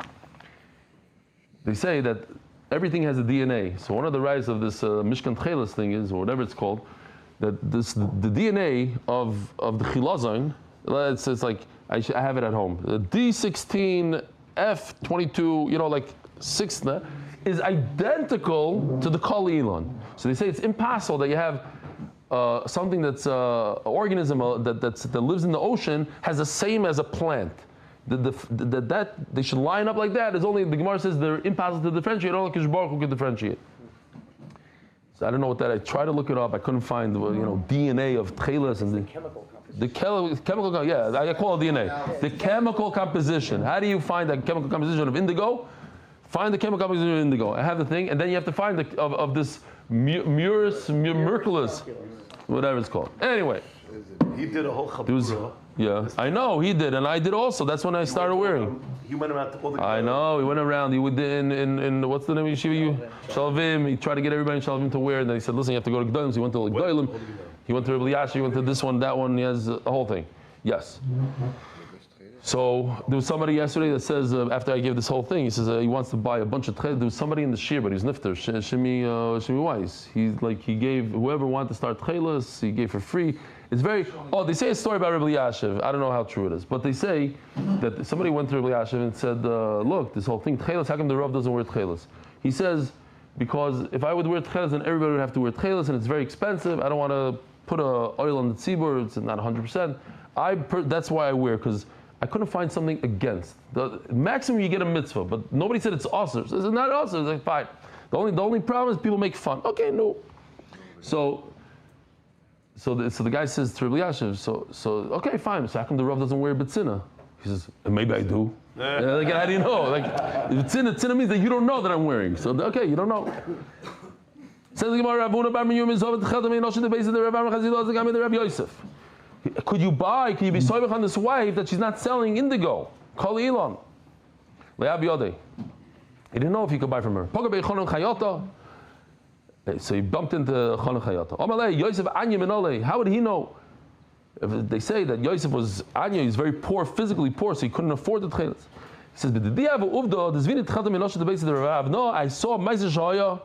Speaker 1: They say that everything has a DNA. So one of the rights of this Mishkan Tchelas thing is, or whatever it's called, that the DNA of the Chilazon, it's like I have it at home. The D16 F22, like 6, is identical to the Kol Elon. So they say it's impossible that you have something that's an organism that lives in the ocean has the same as a plant. That they should line up like that is only, the Gemara says they're impossible to differentiate. Only HaKadosh Baruch Hu can differentiate. So I don't know what that. I tried to look it up. I couldn't find DNA of tchelas and the chemical. Yeah, I call it DNA. The chemical composition. How do you find the chemical composition of indigo? Find the chemical composition of indigo. I have the thing, and then you have to find of this Merculus, whatever it's called. Anyway,
Speaker 4: he did a whole chabura.
Speaker 1: Yeah, I know he did, and I did also. That's when I started wearing.
Speaker 4: He went around to all the.
Speaker 1: I know he went around. He would in what's the name of yeshiva? Shalvim. He tried to get everybody in Shalvim to wear, and then he said, "Listen, you have to go to Gdolim." So he went to Gdolim. He went to Rabbi Yasha. He went to this one, that one. He has the whole thing. Yes. So there was somebody yesterday that says after I gave this whole thing, he says he wants to buy a bunch of tchelas. There was somebody in the shir, but he's nifter, Shimi Weiss. He gave whoever wanted to start tchelas, he gave for free. It's very. Oh, they say a story about Rabbi Yashiv. I don't know how true it is, but they say that somebody went to Rabbi Yashiv and said, "Look, this whole thing, tchelis. How come the Rav doesn't wear tchelis?" He says, "Because if I would wear tchelis, then everybody would have to wear tchelis, and it's very expensive. I don't want to put a oil on the tzibur. It's not 100%. That's why I wear, because I couldn't find something against. The maximum you get a mitzvah, but nobody said it's awesome. It's not awesome. It's like fine. The only problem is people make fun. Okay, no. So the guy says to Rabbi Yashiv, so okay, fine. So how come the Rav doesn't wear betzina? He says, maybe I do. Like, how do you know? Like, betzina means that you don't know that I'm wearing. So okay, you don't know. Says the Gemara, could you be soibach on this wife that she's not selling indigo? Kol Elon. Le'ab Yodei. He didn't know if he could buy from her. So he bumped into Chana Chayata. Yosef Anya Minole. How would he know? If they say that Yosef was Anya, he's very poor, physically poor, so he couldn't afford the tchelis. He says, no, I saw Meiser Shaya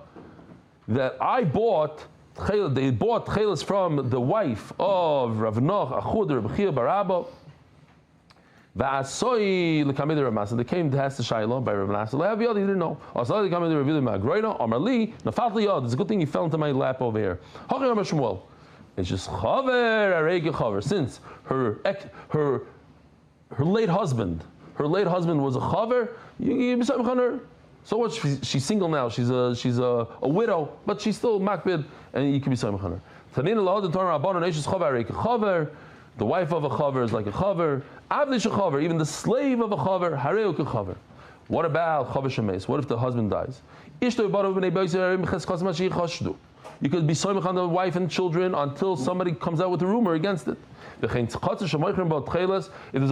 Speaker 1: that I bought. They bought tchelis from the wife of Rav Noch Achud Reb Chia Barabba. Va'asoi l'kamei Rav Masa. They came to ask the Shiloh by Rav Masa. Le'av yod, he didn't know. Asoi l'kamei Rav Yud Ma'agroina. Amar li nafat li yod. It's a good thing he fell into my lap over here. Hachei Amar Shmuel. It's just chaver arei chaver. Since her late husband was a chaver, you be on her. So what? She's single now. She's a widow, but she's still makbid, and you can be samech on her. Tanin lo the Torah Rabbanon eishes chaver chaver. The wife of a chaver is like a chaver. Avlish a chaver, even the slave of a chaver, hareu chaver. What about chaver shemes? What if the husband dies? Ishto barav bnei beiser mecheskas mashi chashdu. You could be samech on the wife and children until somebody comes out with a rumor against it. If there's a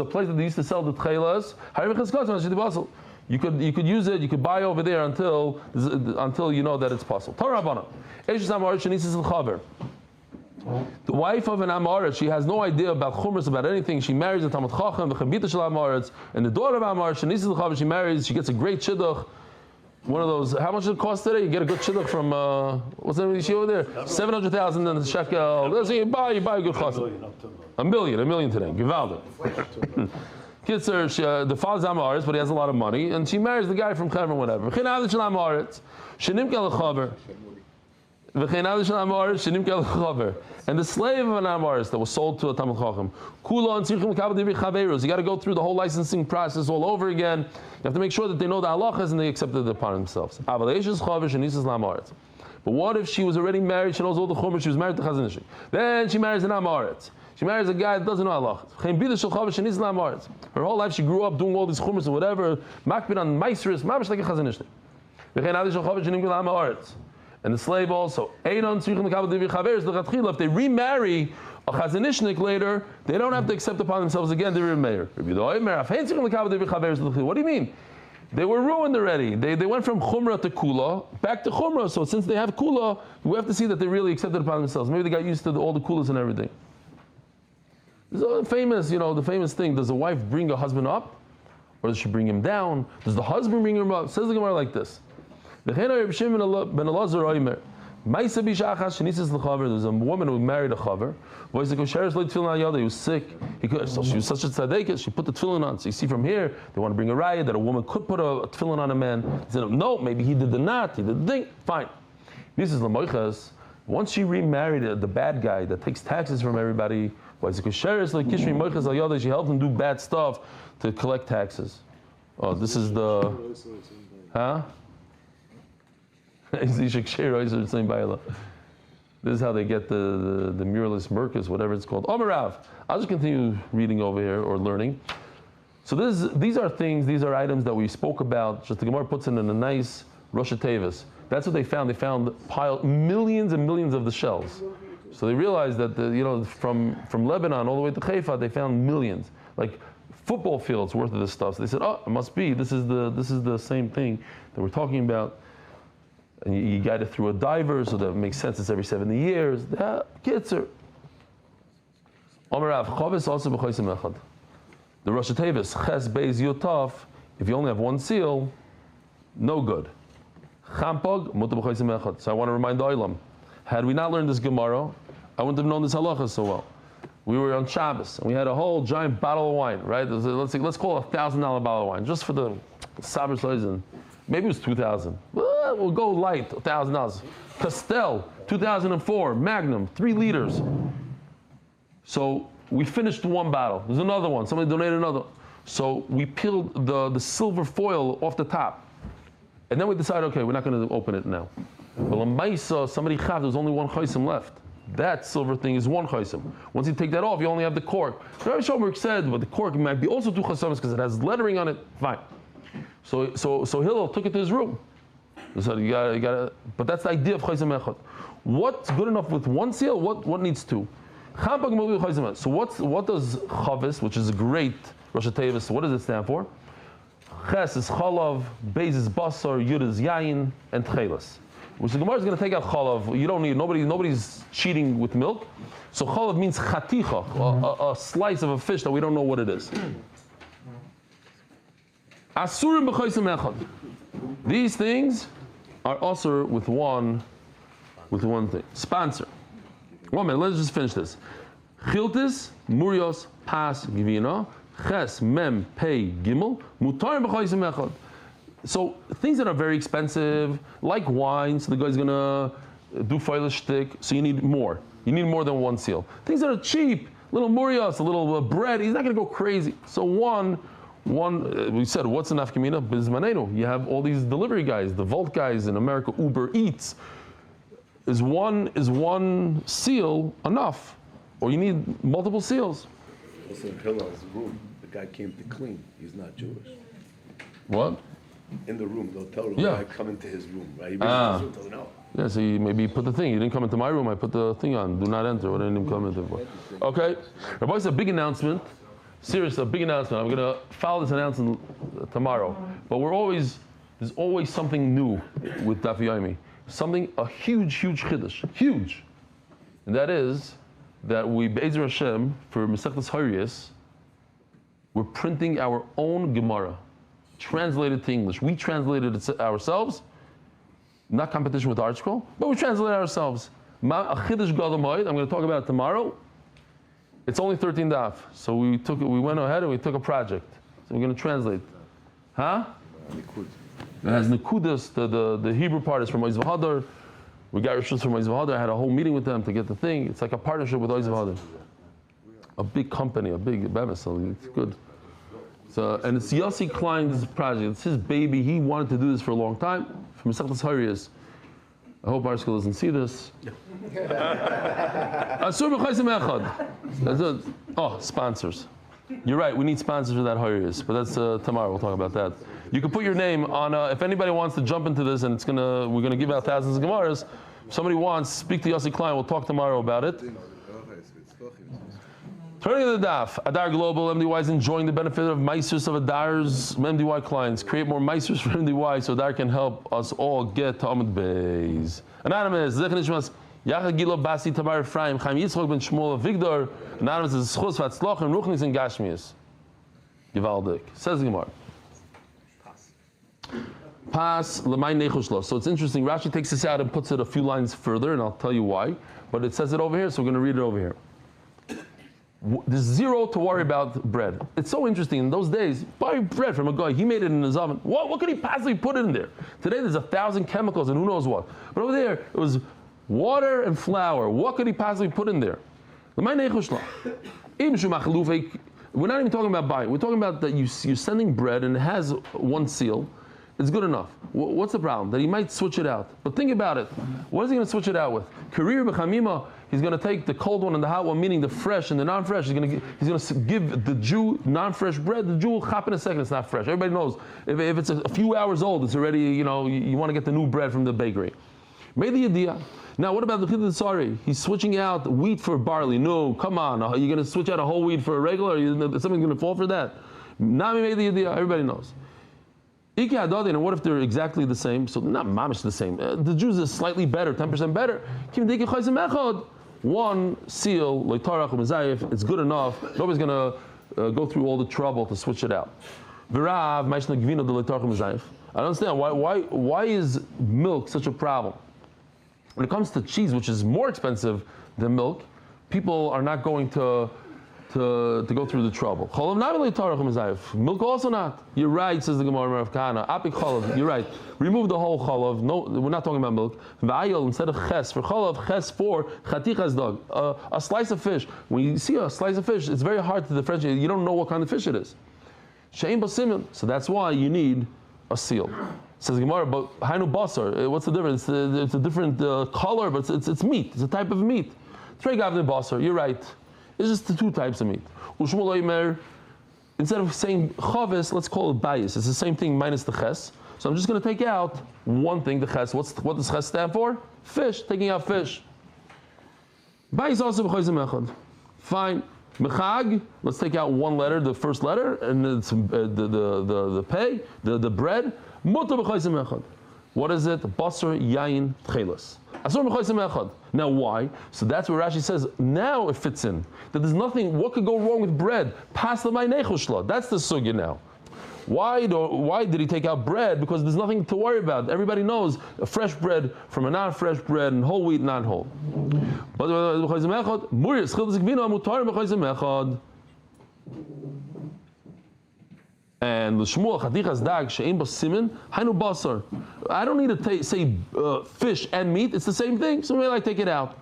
Speaker 1: place that they used to sell the tchelas, you could use it. You could buy over there until you know that it's possible. Torah Rabbana. The wife of an Amoritz, she has no idea about chumras, about anything. She marries a Talmud Chacham, the Chabita Shel Amoritz, and the daughter of Amoritz, she marries. She gets a great shidduch. One of those. How much does it cost today? You get a good shidduch from what's the name of the over there? 700,000 in the shekel. Let's say you buy a good chassid. A million today. Givaldi. Kitzer, the father's Amoritz, but he has a lot of money, and she marries the guy from Chevron, whatever. And the slave of an Amoritz that was sold to a Talmud Chacham, you got to go through the whole licensing process all over again. You have to make sure that they know the halachas and they accept it upon themselves. But what if she was already married? She knows all the chumras. She was married to Chazon Ish. Then she marries an Amoritz. She marries a guy that doesn't know halachas. Her whole life she grew up doing all these chumras or whatever. Makbid on maisris, mamish like a Chazon Ish. And the slave also. If they remarry a Chazon later, they don't have to accept upon themselves again the Meir. What do you mean? They were ruined already. They went from Chumrah to Kula, back to Chumrah. So since they have Kula, we have to see that they really accepted upon themselves. Maybe they got used to all the Kulas and everything. There's a famous, the famous thing. Does a wife bring a husband up? Or does she bring him down? Does the husband bring him up? Says the Gemara like this. There's a woman who married a chaver. He was sick. So she was such a tzaddikus. She put the tefillin on. So you see from here, they want to bring a raya that a woman could put a tefillin on a man. He said, no, maybe he did the knot. He did the thing. Fine. This is l'moichas. Once she remarried the bad guy that takes taxes from everybody, she helped him do bad stuff to collect taxes. Oh, this is the, huh? This is how they get the muralist Merkus, whatever it's called. Omarav. I'll just continue reading over here or learning. So these are things, these are items that we spoke about. Just the Gemara puts in a nice Rosh Tevis. That's what they found. They found millions and millions of the shells. So they realized that from Lebanon all the way to Haifa, they found millions, like football fields worth of this stuff. So they said, it must be. This is the same thing that we're talking about. And you guide it through a diver, so that makes sense. It's every 70 years. Kitzer. Omarav Chavis also b'chosim echad. The Rosh Tevis Ches Beis Yotaf. If you only have one seal, no good. Champog mutar b'chosim echad. So I want to remind the Olam. Had we not learned this Gemara, I wouldn't have known this halacha so well. We were on Shabbos, and we had a whole giant bottle of wine, right? Let's call it $1,000 bottle of wine, just for the Saber season. Maybe it was 2,000. We'll go light, $1,000. Castel, 2004, Magnum, 3 liters. So we finished one bottle. There's another one. Somebody donated another. So we peeled the silver foil off the top. And then we decided, okay, we're not going to open it now. Well, in Maisa, somebody chav, there's only one chaysim left. That silver thing is one chaysim. Once you take that off, you only have the cork. Rabbi Shomberg said, but the cork might be also 2 chaysims because it has lettering on it. Fine. So Hillel took it to his room. He said, you gotta, but that's the idea of chaysim echad. What's good enough with one seal? What needs 2? So what does chavis, which is a great Rosh Tevis, what does it stand for? Ches is chalav, Beis is basar, Yud is yayin, and tchelas. Which the Gemara is going to take out chalav. You don't need, nobody's cheating with milk. So chalav means chaticha, a slice of a fish that we don't know what it is. Asurim b'chaysim echad. These things are also with one thing. Sponsor. 1 minute, let's just finish this. Chiltis, murios, pas, givina, ches, mem, pei, gimel, mutar b'chaysim echad. So things that are very expensive, like wine, so the guy's gonna do foilish stick, so you need more. You need more than one seal. Things that are cheap, little murios, a little bread, he's not gonna go crazy. So one, we said, what's an nafkamina? Bizmanenu. You have all these delivery guys, the Volt guys in America, Uber Eats. Is one seal enough? Or you need multiple seals?
Speaker 4: Also in Hillel's room, the guy came to clean. He's not Jewish.
Speaker 1: What?
Speaker 4: In the room, they'll tell the
Speaker 1: Yeah.
Speaker 4: guy come into his room, right? He brings his room, no.
Speaker 1: Yeah, so maybe put the thing. You didn't come into my room, I put the thing on. Do not enter. What didn't even come into for? Okay. Rabbi, it's a big announcement. Serious, a big announcement. I'm going to file this announcement tomorrow. But there's always something new with Daf Yomi. A huge chiddush. Huge. And that is that we, Be'ezer Hashem, for Masechtas Haryos, we're printing our own Gemara, translated to English. We translated it ourselves, not competition with ArtScroll, but we translated it ourselves. A chiddush gadol moed, I'm going to talk about it tomorrow. It's only 13 daf, so we went ahead and we took a project. So we're going to translate. Huh? It has Nekudas, the Hebrew part is from Oiz V'Hadar. We got Rishus from Oiz V'Hadar. I had a whole meeting with them to get the thing. It's like a partnership with Oiz V'Hadar. A big company, a big bemis, it's good. So, and it's Yossi Klein's project. It's his baby. He wanted to do this for a long time. From Masechtas Haryos. I hope our school doesn't see this. Asur b'chaysim echad. Oh, sponsors. You're right, we need sponsors for that Haryos, but that's tomorrow, we'll talk about that. You can put your name on, if anybody wants to jump into this and we're gonna give out thousands of Gemaras, if somebody wants, speak to Yossi Klein, we'll talk tomorrow about it. Turning to the Daf, Adar Global, MDY is enjoying the benefit of Meisers of Adar's MDY clients. Create more Meisers for MDY so Adar can help us all get to Amud Beis. Anonymous, Zechanishmas, Yacha Gilo Basi Tamar Ephraim, Chaim Yitzchok Ben Shmuel Avigdor. Anonymous is Schus Vatzloch and Ruchnis and Gashmias. Givaldik. Says the Gemara. Pas Lemay Nechushlo. So it's interesting. Rashi takes this out and puts it a few lines further, and I'll tell you why. But it says it over here, so we're going to read it over here. There's zero to worry about bread. It's so interesting. In those days, buy bread from a guy. He made it in his oven. What could he possibly put in there? Today there's 1,000 chemicals and who knows what. But over there, it was water and flour. What could he possibly put in there? We're not even talking about buying. We're talking about that you're sending bread and it has one seal. It's good enough. What's the problem? That he might switch it out. But think about it. What is he going to switch it out with? Karir b'chamima, he's going to take the cold one and the hot one, meaning the fresh and the non-fresh. He's going to give the Jew non-fresh bread. The Jew will chop in a second. It's not fresh. Everybody knows. If it's a few hours old, it's already, you want to get the new bread from the bakery. Made the idea. Now, what about the Chiddush Sari? He's switching out wheat for barley. No, come on. Are you going to switch out a whole wheat for a regular? Is something going to fall for that? Nami made the idea. Everybody knows. Iki Hadadin, and what if they're exactly the same? So not mamish the same. The Jews is slightly better, 10% better. One seal, like Tarach and Mizayef, it's good enough. Nobody's going to go through all the trouble to switch it out. I don't understand why is milk such a problem? When it comes to cheese, which is more expensive than milk, people are not going to go through the trouble. Milk also not. You're right, says the Gemara of Kana. Apik cholav. You're right. Remove the whole cholav. No, we're not talking about milk. Va'ayil instead of ches for cholav, ches for chatichas dog. A slice of fish. When you see a slice of fish, it's very hard to differentiate. You don't know what kind of fish it is. Shein basimin. So that's why you need a seal. Says Gemara, but hainu basar. What's the difference? It's a different color, but it's meat. It's a type of meat. Trey gavne basar. You're right. It's just the two types of meat. Ushmul oimer, instead of saying chavis, let's call it bias. It's the same thing minus the ches. So I'm just going to take out one thing, the ches. What does ches stand for? Fish. Taking out fish. Bias also b'choizim echad. Fine. Mechag. Let's take out one letter, the first letter, and it's the pay, the bread. Mutar b'choizim echad. What is it? Basar yayin tchelas. Asur b'choizim echad. Now why? So that's where Rashi says, now it fits in. That there's nothing, what could go wrong with bread? Pasla my nechushla. That's the sugya now. Why did he take out bread? Because there's nothing to worry about. Everybody knows a fresh bread from a non-fresh bread and whole wheat, not whole. But and the Shmuel Chatichas Dag She'ein Bo Simin Hainu Basar. I don't need to say fish and meat. It's the same thing. So maybe I take it out.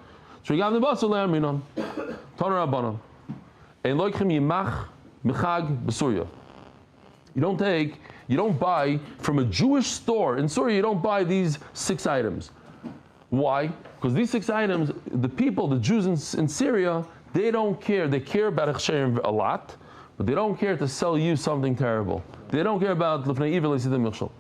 Speaker 1: Shrigav the Basar le'aminon. Taner Rabbanon. Ein loichim yimach mechag b'Surya. You don't buy from a Jewish store in Syria. You don't buy these 6 items. Why? Because these 6 items, the people, the Jews in Syria, they don't care. They care about Hechsherim a lot. But they don't care to sell you something terrible. They don't care about l'fnei iver l'sidim michshol.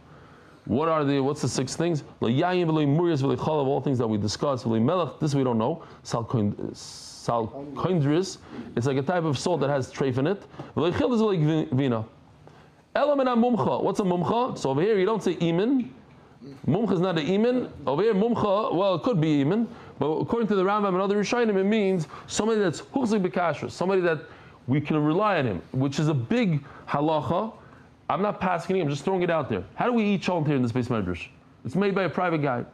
Speaker 1: What's the 6 things? L'yayim v'lo murias v'lo chalav, all things that we discussed. V'lo melech, this we don't know. Salkoindris, it's like a type of salt that has treif in it. V'lo chil is v'lo vina. Elam and mumcha. What's a mumcha? So over here you don't say imin. Mumcha is not an imin. Over here mumcha, well it could be imin, but according to the Rambam and other Rishonim, it means somebody that's huchzik b'kashrus, somebody that we can rely on him, which is a big halacha. I'm not passing it, I'm just throwing it out there. How do we eat shalom here in the space medrash? It's made by a private guy.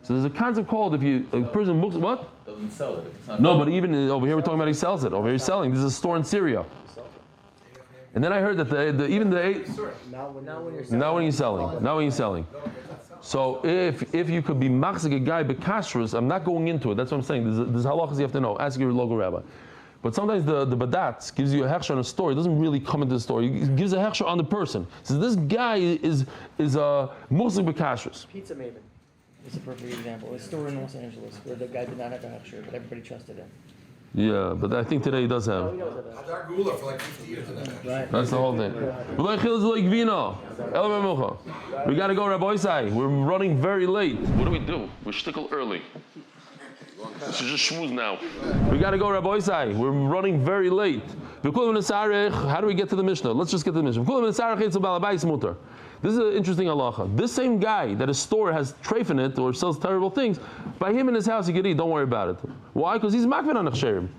Speaker 1: So there's a concept called if a person books what?
Speaker 8: Doesn't sell it.
Speaker 1: No, but even over here we're talking about he sells it. Over here he's selling. This is a store in Syria. And then I heard that now when you're selling. So if you could be machzik a guy bekashrus, I'm not going into it. That's what I'm saying. There's halachas you have to know. Ask your local rabbi. But sometimes the badatz gives you a hechsher on a store. It doesn't really come into the store. It gives a hechsher on the person. So this guy is a machzik bekashrus.
Speaker 8: Pizza Maven is a perfect example. A store in Los Angeles where the guy did not have a hechsher, but everybody trusted him.
Speaker 1: Yeah, but I think today he does have.
Speaker 8: He does have that.
Speaker 6: Hadar Gula for like 50 years in that.
Speaker 8: Right.
Speaker 1: That's the whole thing. We got to go, Rabbi Isai. We're running very late. What do? We're shtickle early. This is just shmooze now. We got to go, Rabbi Isai. We're running very late. How do we get to the Mishnah? Let's just get to the Mishnah. This is an interesting halacha. This same guy that his store has treif in it or sells terrible things, by him in his house he can eat. Don't worry about it. Why? Because he's makvin on Hechsherim.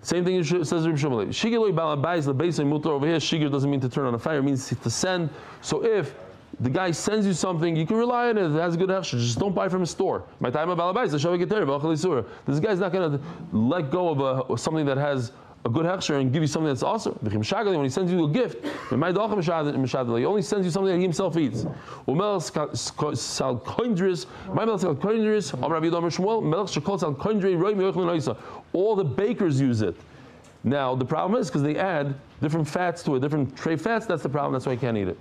Speaker 1: Same thing says Rabbi Shimon Levi. Shigir balabais lebeisay mutar. Over here, shigir doesn't mean to turn on a fire. It means to send. So if the guy sends you something, you can rely on it. It has a good hechsher. Just don't buy from his store. My time of balabais. This guy's not going to let go of something that has a good hechsher and give you something that's awesome. When he sends you a gift, he only sends you something that he himself eats. All the bakers use it. Now the problem is because they add different fats to it, different tray fats. That's the problem. That's why I can't eat it.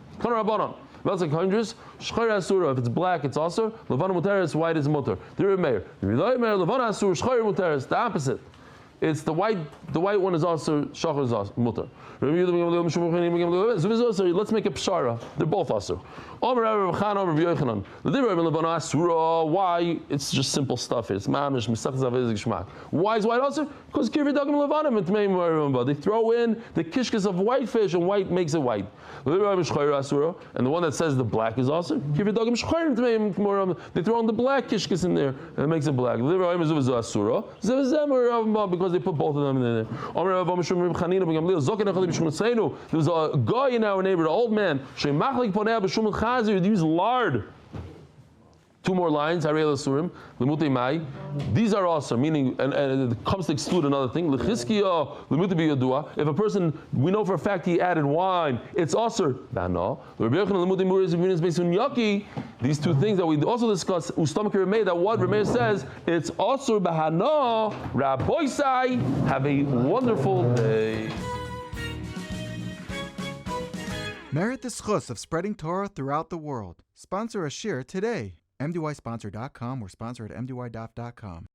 Speaker 1: If it's black, it's also. It's white, it's mutar. The opposite. It's the white one is also shachar is also mutar. Let's make a pshara. They're both also. Why? It's just simple stuff. It's mamish misach. Why is white also? Because they throw in the kishkas of white fish and white makes it white. And the one that says the black is also. They throw in the black kishkas in there and it makes it black. Because they put both of them in there. There was a guy in our neighborhood, an old man, who used lard. Two more lines, Ariel Surim, Limutei Mai. These are also, meaning, and it comes to exclude another thing. L'chiskio, Limutei Biyadua. If a person, we know for a fact he added wine, it's also Bano. These two things that we also discussed, Ustamaki Remei, that what Remei says, it's also Bahano, Rabboisai, have a wonderful day.
Speaker 9: Merit the schus of spreading Torah throughout the world. Sponsor a shir today. MDYsponsor.com or sponsor at MDYDaf.com.